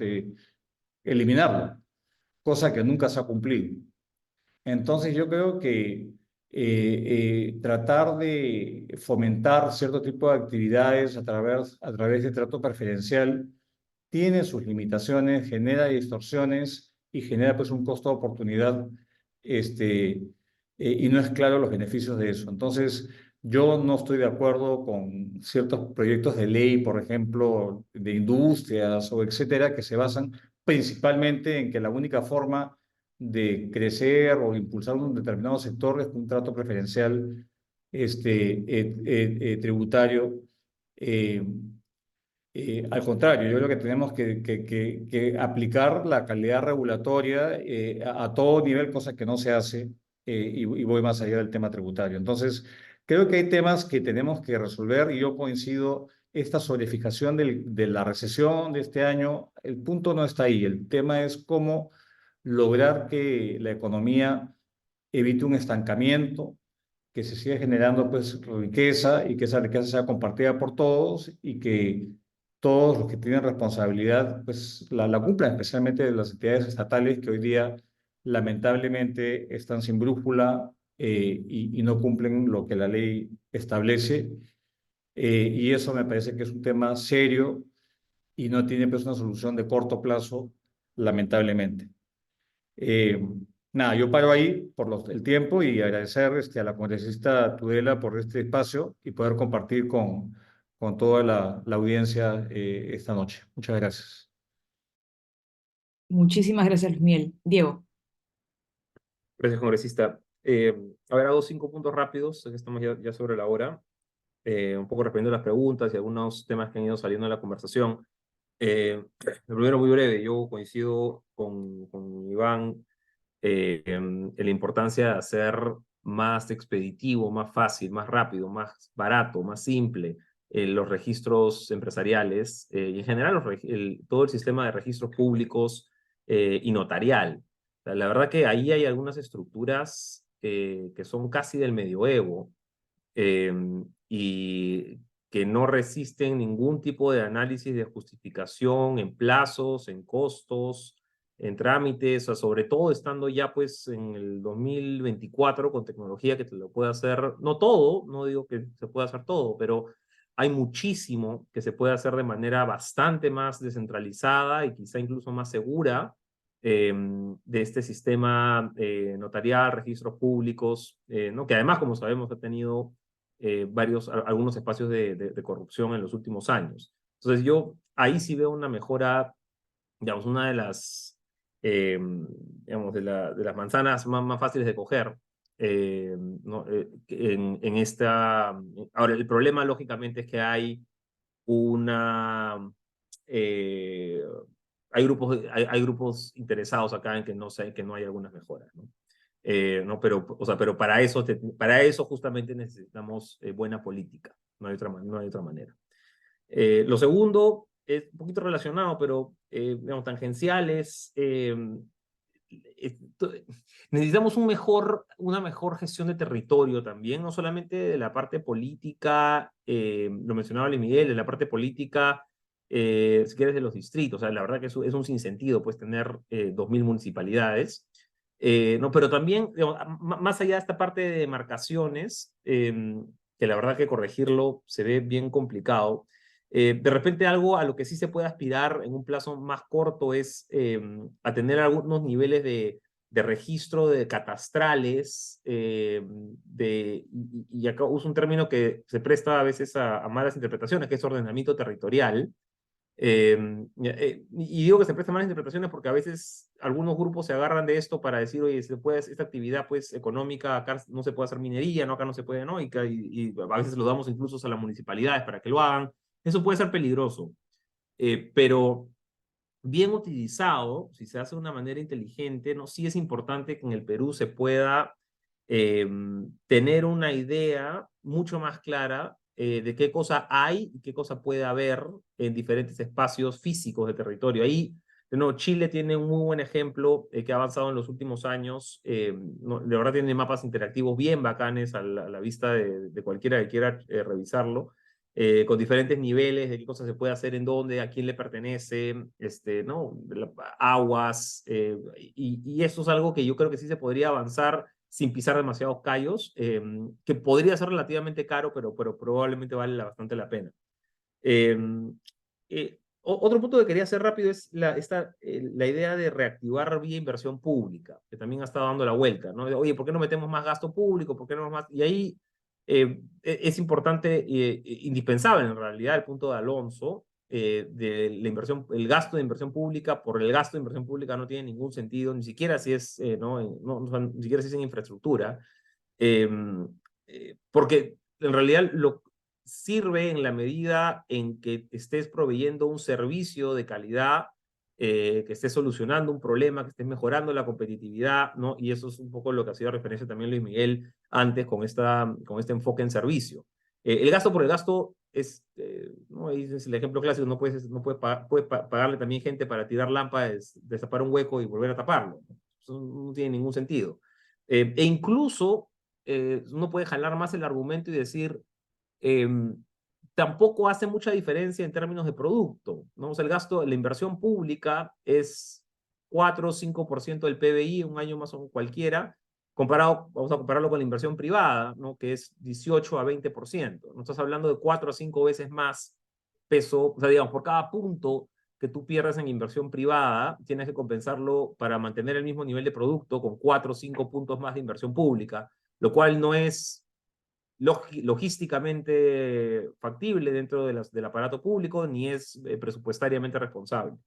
Speaker 2: eliminarlo, cosa que nunca se ha cumplido. Entonces yo creo que tratar de fomentar cierto tipo de actividades a través de trato preferencial tiene sus limitaciones, genera distorsiones y genera pues un costo de oportunidad y no es claro los beneficios de eso. Entonces yo no estoy de acuerdo con ciertos proyectos de ley, por ejemplo, de industrias o etcétera, que se basan principalmente en que la única forma de crecer o impulsar un determinado sector es un trato preferencial tributario. eh, Al contrario, yo creo que tenemos que aplicar la calidad regulatoria a todo nivel, cosa que no se hace, y voy más allá del tema tributario. Entonces, creo que hay temas que tenemos que resolver y yo coincido, esta sobrefijación de la recesión de este año, el punto no está ahí, el tema es cómo lograr que la economía evite un estancamiento, que se siga generando pues riqueza y que esa riqueza sea compartida por todos y que todos los que tienen responsabilidad pues la cumplan, especialmente las entidades estatales que hoy día lamentablemente están sin brújula y no cumplen lo que la ley establece. Y eso me parece que es un tema serio y no tiene pues una solución de corto plazo, lamentablemente. Eh, Nada, yo paro ahí por el tiempo y agradecer a la congresista Tudela por este espacio y poder compartir con toda la audiencia esta noche. Muchas gracias.
Speaker 1: Muchísimas gracias, Luis Miguel. Diego.
Speaker 3: Gracias, congresista. A ver, hago 5 puntos rápidos, sé que estamos ya sobre la hora. Un poco respondiendo a las preguntas y algunos temas que han ido saliendo en la conversación. Lo primero, muy breve, yo coincido con Iván en la importancia de hacer más expeditivo, más fácil, más rápido, más barato, más simple los registros empresariales y en general todo el sistema de registros públicos y notarial. O sea, la verdad que ahí hay algunas estructuras que son casi del medioevo eh, y que no resisten ningún tipo de análisis de justificación en plazos, en costos, en trámites, o sea, sobre todo estando ya pues en el 2024 con tecnología que te lo puede hacer, no todo, no digo que se pueda hacer todo, pero hay muchísimo que se puede hacer de manera bastante más descentralizada y quizá incluso más segura de este sistema notarial, registros públicos, ¿no? Que además, como sabemos, ha tenido algunos espacios de corrupción en los últimos años. Entonces yo ahí sí veo una mejora, digamos, una de las, digamos, de las manzanas más fáciles de coger. ¿No? En esta... Ahora, el problema lógicamente es que hay una... eh, hay grupos interesados acá en que no sé, que no hay algunas mejoras, ¿no? No, pero, o sea, pero para eso justamente necesitamos buena política, no hay otra manera. Lo segundo es un poquito relacionado, pero digamos, tangenciales. Esto- Necesitamos una mejor gestión de territorio también, no solamente de la parte política, lo mencionaba Luis Miguel, de la parte política, si quieres, de los distritos. O sea, la verdad que es un sinsentido, pues, tener 2.000 municipalidades. No, pero también, digamos, más allá de esta parte de demarcaciones, que la verdad que corregirlo se ve bien complicado. De repente algo a lo que sí se puede aspirar en un plazo más corto es a tener algunos niveles de registro de catastrales, y acá uso un término que se presta a veces a malas interpretaciones, que es ordenamiento territorial. Y digo que se prestan malas interpretaciones porque a veces algunos grupos se agarran de esto para decir, oye, esta actividad pues económica, acá no se puede hacer minería, no, acá no se puede, ¿no? Y a veces lo damos incluso a las municipalidades para que lo hagan. Eso puede ser peligroso, pero bien utilizado, si se hace de una manera inteligente, ¿no? Sí es importante que en el Perú se pueda eh, tener una idea mucho más clara de qué cosa hay y qué cosa puede haber en diferentes espacios físicos de territorio. Ahí, de nuevo, Chile tiene un muy buen ejemplo que ha avanzado en los últimos años. No, de verdad tiene mapas interactivos bien bacanes a la vista de cualquiera que quiera revisarlo, con diferentes niveles de qué cosas se puede hacer en dónde, a quién le pertenece, ¿no? Aguas, y eso es algo que yo creo que sí se podría avanzar sin pisar demasiados callos, que podría ser relativamente caro, pero probablemente vale bastante la pena. Otro punto que quería hacer rápido es la idea de reactivar vía inversión pública, que también ha estado dando la vuelta, ¿no? Oye, ¿por qué no metemos más gasto público? ¿Por qué no más? Y ahí es importante, indispensable en realidad, el punto de Alonso, de la inversión, el gasto de inversión pública por el gasto de inversión pública no tiene ningún sentido, ni siquiera si es, ni siquiera si es en infraestructura, eh, porque en realidad sirve en la medida en que estés proveyendo un servicio de calidad, que estés solucionando un problema, que estés mejorando la competitividad, ¿no? Y eso es un poco lo que hacía referencia también Luis Miguel antes con este enfoque en servicio. El gasto por el gasto ¿no? Es el ejemplo clásico, puedes pagarle también gente para tirar lámparas, destapar un hueco y volver a taparlo. Eso no tiene ningún sentido. E incluso uno puede jalar más el argumento y decir, eh, tampoco hace mucha diferencia en términos de producto, ¿no? O sea, la inversión pública es 4 o 5% del PBI, un año más o menos cualquiera, vamos a compararlo con la inversión privada, ¿no? Que es 18 a 20%. No estás hablando de 4 a 5 veces más peso, o sea, digamos, por cada punto que tú pierdes en inversión privada, tienes que compensarlo para mantener el mismo nivel de producto con 4 o 5 puntos más de inversión pública, lo cual no es logísticamente factible dentro del aparato público, ni es presupuestariamente responsable.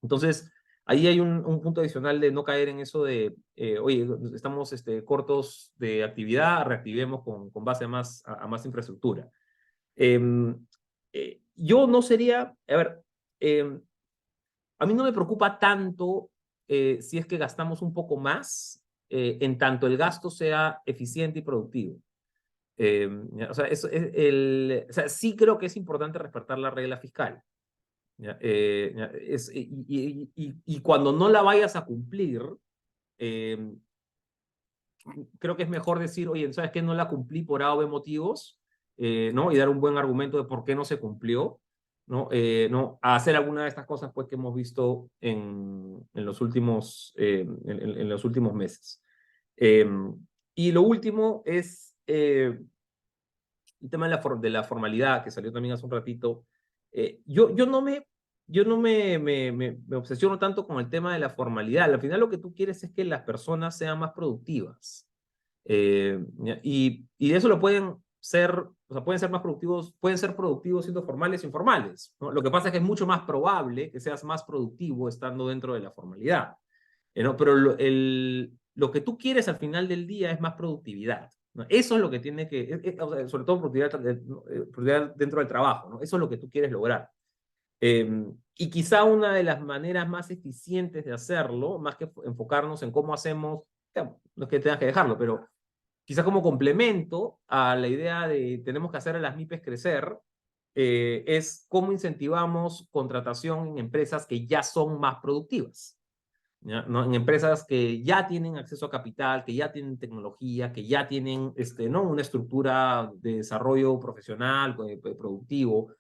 Speaker 3: Entonces, ahí hay un punto adicional de no caer en eso de, oye, estamos cortos de actividad, reactivemos con base a más infraestructura. Yo no sería, a ver, a mí no me preocupa tanto si es que gastamos un poco más, en tanto el gasto sea eficiente y productivo. O sea, o sea, sí creo que es importante respetar la regla fiscal. ¿Ya? Y cuando no la vayas a cumplir, eh, creo que es mejor decir, oye, ¿sabes qué? No la cumplí por A o B motivos, ¿no? Y dar un buen argumento de por qué no se cumplió, ¿no? ¿No? A hacer alguna de estas cosas, pues, que hemos visto en los en los últimos meses. Y lo último es el tema de la formalidad, que salió también hace un ratito. Yo no me obsesiono tanto con el tema de la formalidad. Al final lo que tú quieres es que las personas sean más productivas. Y de eso lo pueden ser, o sea, pueden ser más productivos, pueden ser productivos siendo formales e informales, ¿no? Lo que pasa es que es mucho más probable que seas más productivo estando dentro de la formalidad, ¿no? Pero lo que tú quieres al final del día es más productividad, ¿no? Eso es lo que tiene que, o sea, sobre todo productividad dentro del trabajo, ¿no? Eso es lo que tú quieres lograr. Y quizá una de las maneras más eficientes de hacerlo, más que enfocarnos en cómo hacemos, ya, no es que tengas que dejarlo, pero quizá como complemento a la idea de tenemos que hacer a las MIPES crecer, es cómo incentivamos contratación en empresas que ya son más productivas. ¿Ya? ¿No? En empresas que ya tienen acceso a capital, que ya tienen tecnología, que ya tienen ¿no? una estructura de desarrollo profesional, productivo,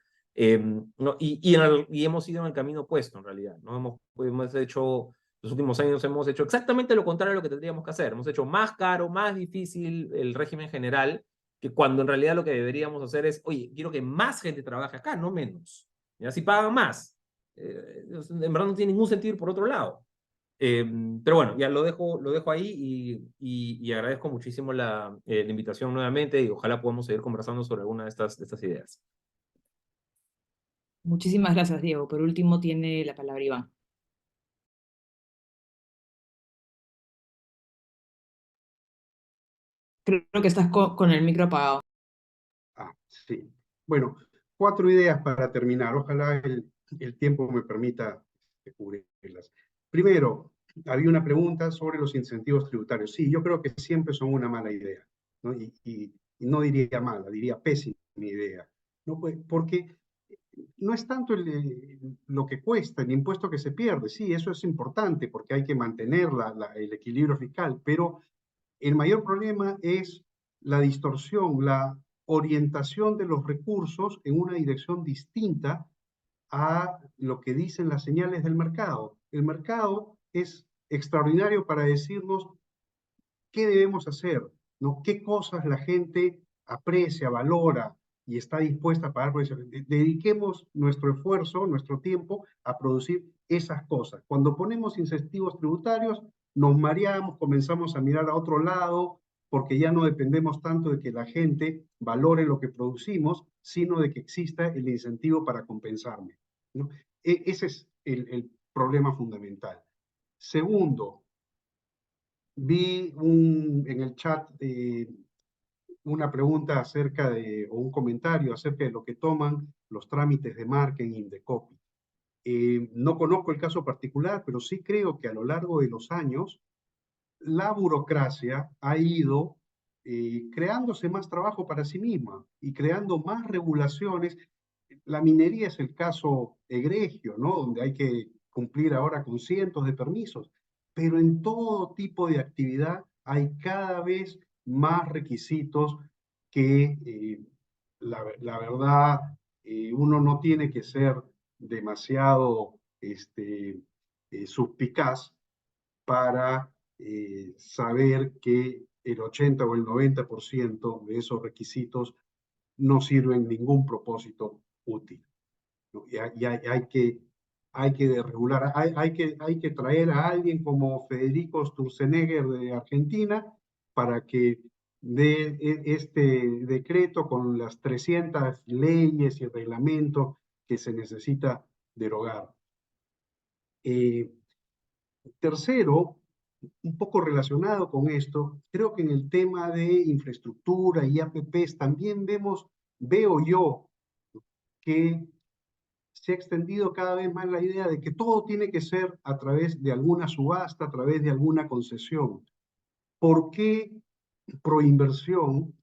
Speaker 3: ¿no? Y hemos ido en el camino opuesto, en realidad, ¿no? Hemos hecho, los últimos años hemos hecho exactamente lo contrario de lo que tendríamos que hacer. Hemos hecho más caro, más difícil el régimen general, que cuando en realidad lo que deberíamos hacer es, oye, quiero que más gente trabaje acá, no menos. Y así pagan más. En verdad no tiene ningún sentido ir por otro lado. Pero bueno, ya lo dejo ahí y agradezco muchísimo la invitación nuevamente y ojalá podamos seguir conversando sobre alguna de estas ideas.
Speaker 1: Muchísimas gracias, Diego. Por último, tiene la palabra Iván. Creo que estás con el micro apagado.
Speaker 4: Sí. Bueno, 4 ideas para terminar. Ojalá el tiempo me permita cubrirlas. Primero, había una pregunta sobre los incentivos tributarios. Sí, yo creo que siempre son una mala idea, ¿no? Y no diría mala, diría pésima idea, ¿no? Pues, porque no es tanto lo que cuesta, el impuesto que se pierde. Sí, eso es importante porque hay que mantener el equilibrio fiscal, pero el mayor problema es la distorsión, la orientación de los recursos en una dirección distinta a lo que dicen las señales del mercado. El mercado es extraordinario para decirnos qué debemos hacer, ¿no? Qué cosas la gente aprecia, valora y está dispuesta a pagar por eso. Dediquemos nuestro esfuerzo, nuestro tiempo a producir esas cosas. Cuando ponemos incentivos tributarios, nos mareamos, comenzamos a mirar a otro lado, porque ya no dependemos tanto de que la gente valore lo que producimos, sino de que exista el incentivo para compensarme, ¿no? Ese es el problema fundamental. Segundo, vi en el chat una pregunta acerca o un comentario acerca de lo que toman los trámites de marketing de copy. No conozco el caso particular, pero sí creo que a lo largo de los años la burocracia ha ido creándose más trabajo para sí misma y creando más regulaciones. La minería es el caso egregio, ¿no? Donde hay que cumplir ahora con cientos de permisos, pero en todo tipo de actividad hay cada vez más requisitos que la verdad uno no tiene que ser demasiado suspicaz para saber que el 80 o el 90% de esos requisitos no sirven ningún propósito útil, ¿no? Hay que regular, hay que traer a alguien como Federico Sturzenegger de Argentina para que dé este decreto con las 300 leyes y reglamentos que se necesita derogar. Tercero, un poco relacionado con esto, creo que en el tema de infraestructura y APPs también veo yo que se ha extendido cada vez más la idea de que todo tiene que ser a través de alguna subasta, a través de alguna concesión. ¿Por qué Proinversión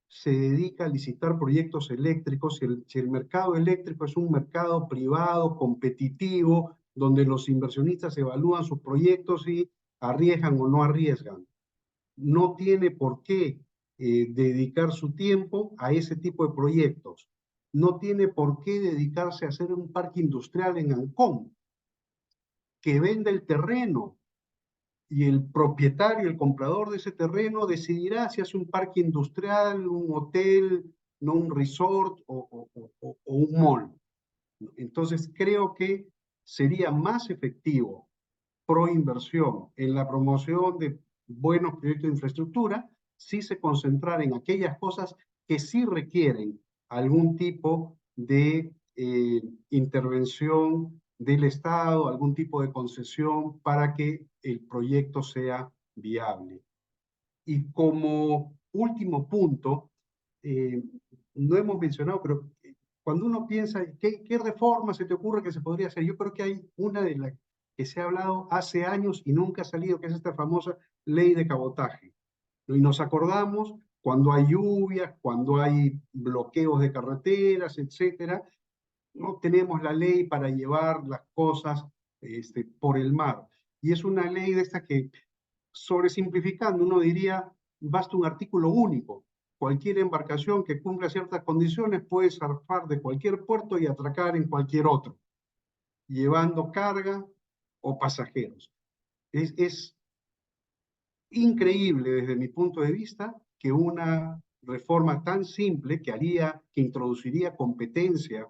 Speaker 4: se dedica a licitar proyectos eléctricos si el mercado eléctrico es un mercado privado, competitivo, donde los inversionistas evalúan sus proyectos y arriesgan o no arriesgan? No tiene por qué dedicar su tiempo a ese tipo de proyectos. No tiene por qué dedicarse a hacer un parque industrial en Ancón, que venda el terreno y el propietario, el comprador de ese terreno decidirá si hace un parque industrial, un hotel, no un resort o un mall. Entonces creo que sería más efectivo Proinversión en la promoción de buenos proyectos de infraestructura si se concentrara en aquellas cosas que sí requieren algún tipo de intervención del Estado, algún tipo de concesión para que el proyecto sea viable. Y como último punto, eh, no hemos mencionado, pero cuando uno piensa, ¿qué reforma se te ocurre que se podría hacer? Yo creo que hay una de las que se ha hablado hace años y nunca ha salido, que es esta famosa ley de cabotaje. Y nos acordamos cuando hay lluvias, cuando hay bloqueos de carreteras, etcétera, no tenemos la ley para llevar las cosas por el mar. Y es una ley de esta que, sobresimplificando, uno diría, basta un artículo único. Cualquier embarcación que cumpla ciertas condiciones puede zarpar de cualquier puerto y atracar en cualquier otro, llevando carga o pasajeros. Es increíble desde mi punto de vista que una reforma tan simple que introduciría competencia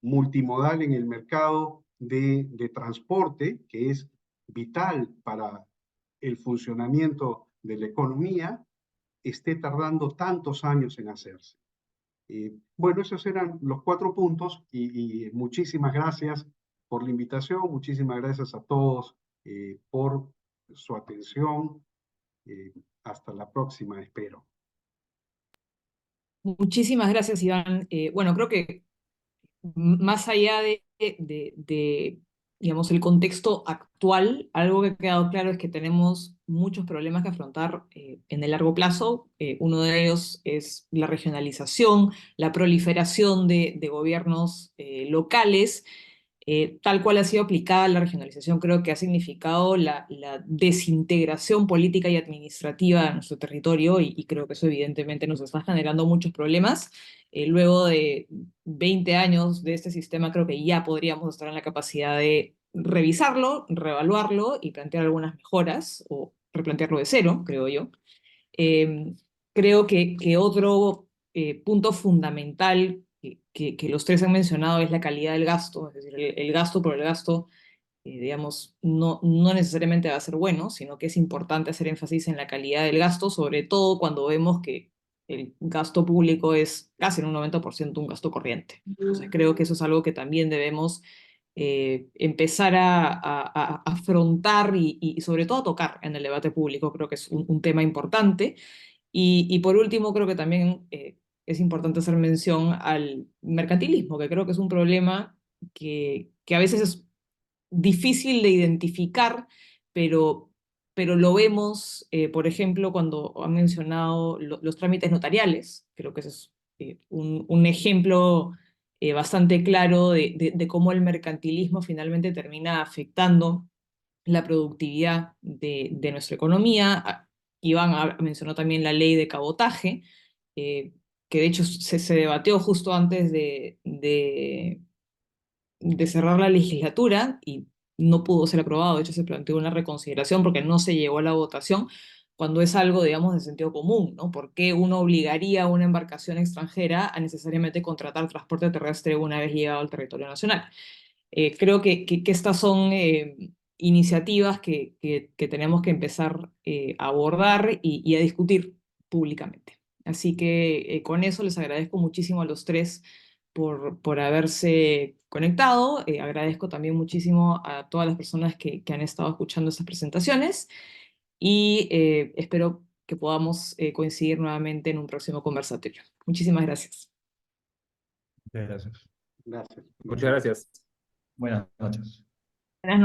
Speaker 4: multimodal en el mercado de transporte, que es vital para el funcionamiento de la economía, esté tardando tantos años en hacerse. Bueno, esos eran los 4 puntos y muchísimas gracias por la invitación, muchísimas gracias a todos por su atención. Hasta la próxima, espero.
Speaker 1: Muchísimas gracias, Iván. Bueno, creo que más allá de, digamos, el contexto actual, algo que ha quedado claro es que tenemos muchos problemas que afrontar en el largo plazo. Uno de ellos es la regionalización, la proliferación de gobiernos locales. Tal cual ha sido aplicada la regionalización, creo que ha significado la desintegración política y administrativa de nuestro territorio y creo que eso evidentemente nos está generando muchos problemas. Luego de 20 años de este sistema, creo que ya podríamos estar en la capacidad de revisarlo, reevaluarlo y plantear algunas mejoras o replantearlo de cero, creo yo. Eh, Creo que otro punto fundamental que los tres han mencionado es la calidad del gasto, es decir, el gasto por el gasto, digamos, no necesariamente va a ser bueno, sino que es importante hacer énfasis en la calidad del gasto, sobre todo cuando vemos que el gasto público es casi en un 90% un gasto corriente. Entonces creo que eso es algo que también debemos empezar a afrontar y sobre todo tocar en el debate público. Creo que es un tema importante. Y por último, creo que también es importante hacer mención al mercantilismo, que creo que es un problema que a veces es difícil de identificar, pero, pero lo vemos, por ejemplo, cuando han mencionado los trámites notariales. Creo que ese es un ejemplo bastante claro de cómo el mercantilismo finalmente termina afectando la productividad de nuestra economía. Iván mencionó también la ley de cabotaje, que de hecho se debatió justo antes de cerrar la legislatura y no pudo ser aprobado. De hecho, se planteó una reconsideración porque no se llegó a la votación, cuando es algo, digamos, de sentido común, ¿no? ¿Por qué uno obligaría a una embarcación extranjera a necesariamente contratar transporte terrestre una vez llegado al territorio nacional? Creo que estas son iniciativas que tenemos que empezar a abordar y a discutir públicamente. Así que con eso les agradezco muchísimo a los tres por haberse conectado. Agradezco también muchísimo a todas las personas que han estado escuchando estas presentaciones y espero que podamos coincidir nuevamente en un próximo conversatorio. Muchísimas gracias.
Speaker 2: Muchas gracias.
Speaker 4: Gracias.
Speaker 3: Muchas gracias.
Speaker 2: Buenas noches.
Speaker 1: Buenas noches.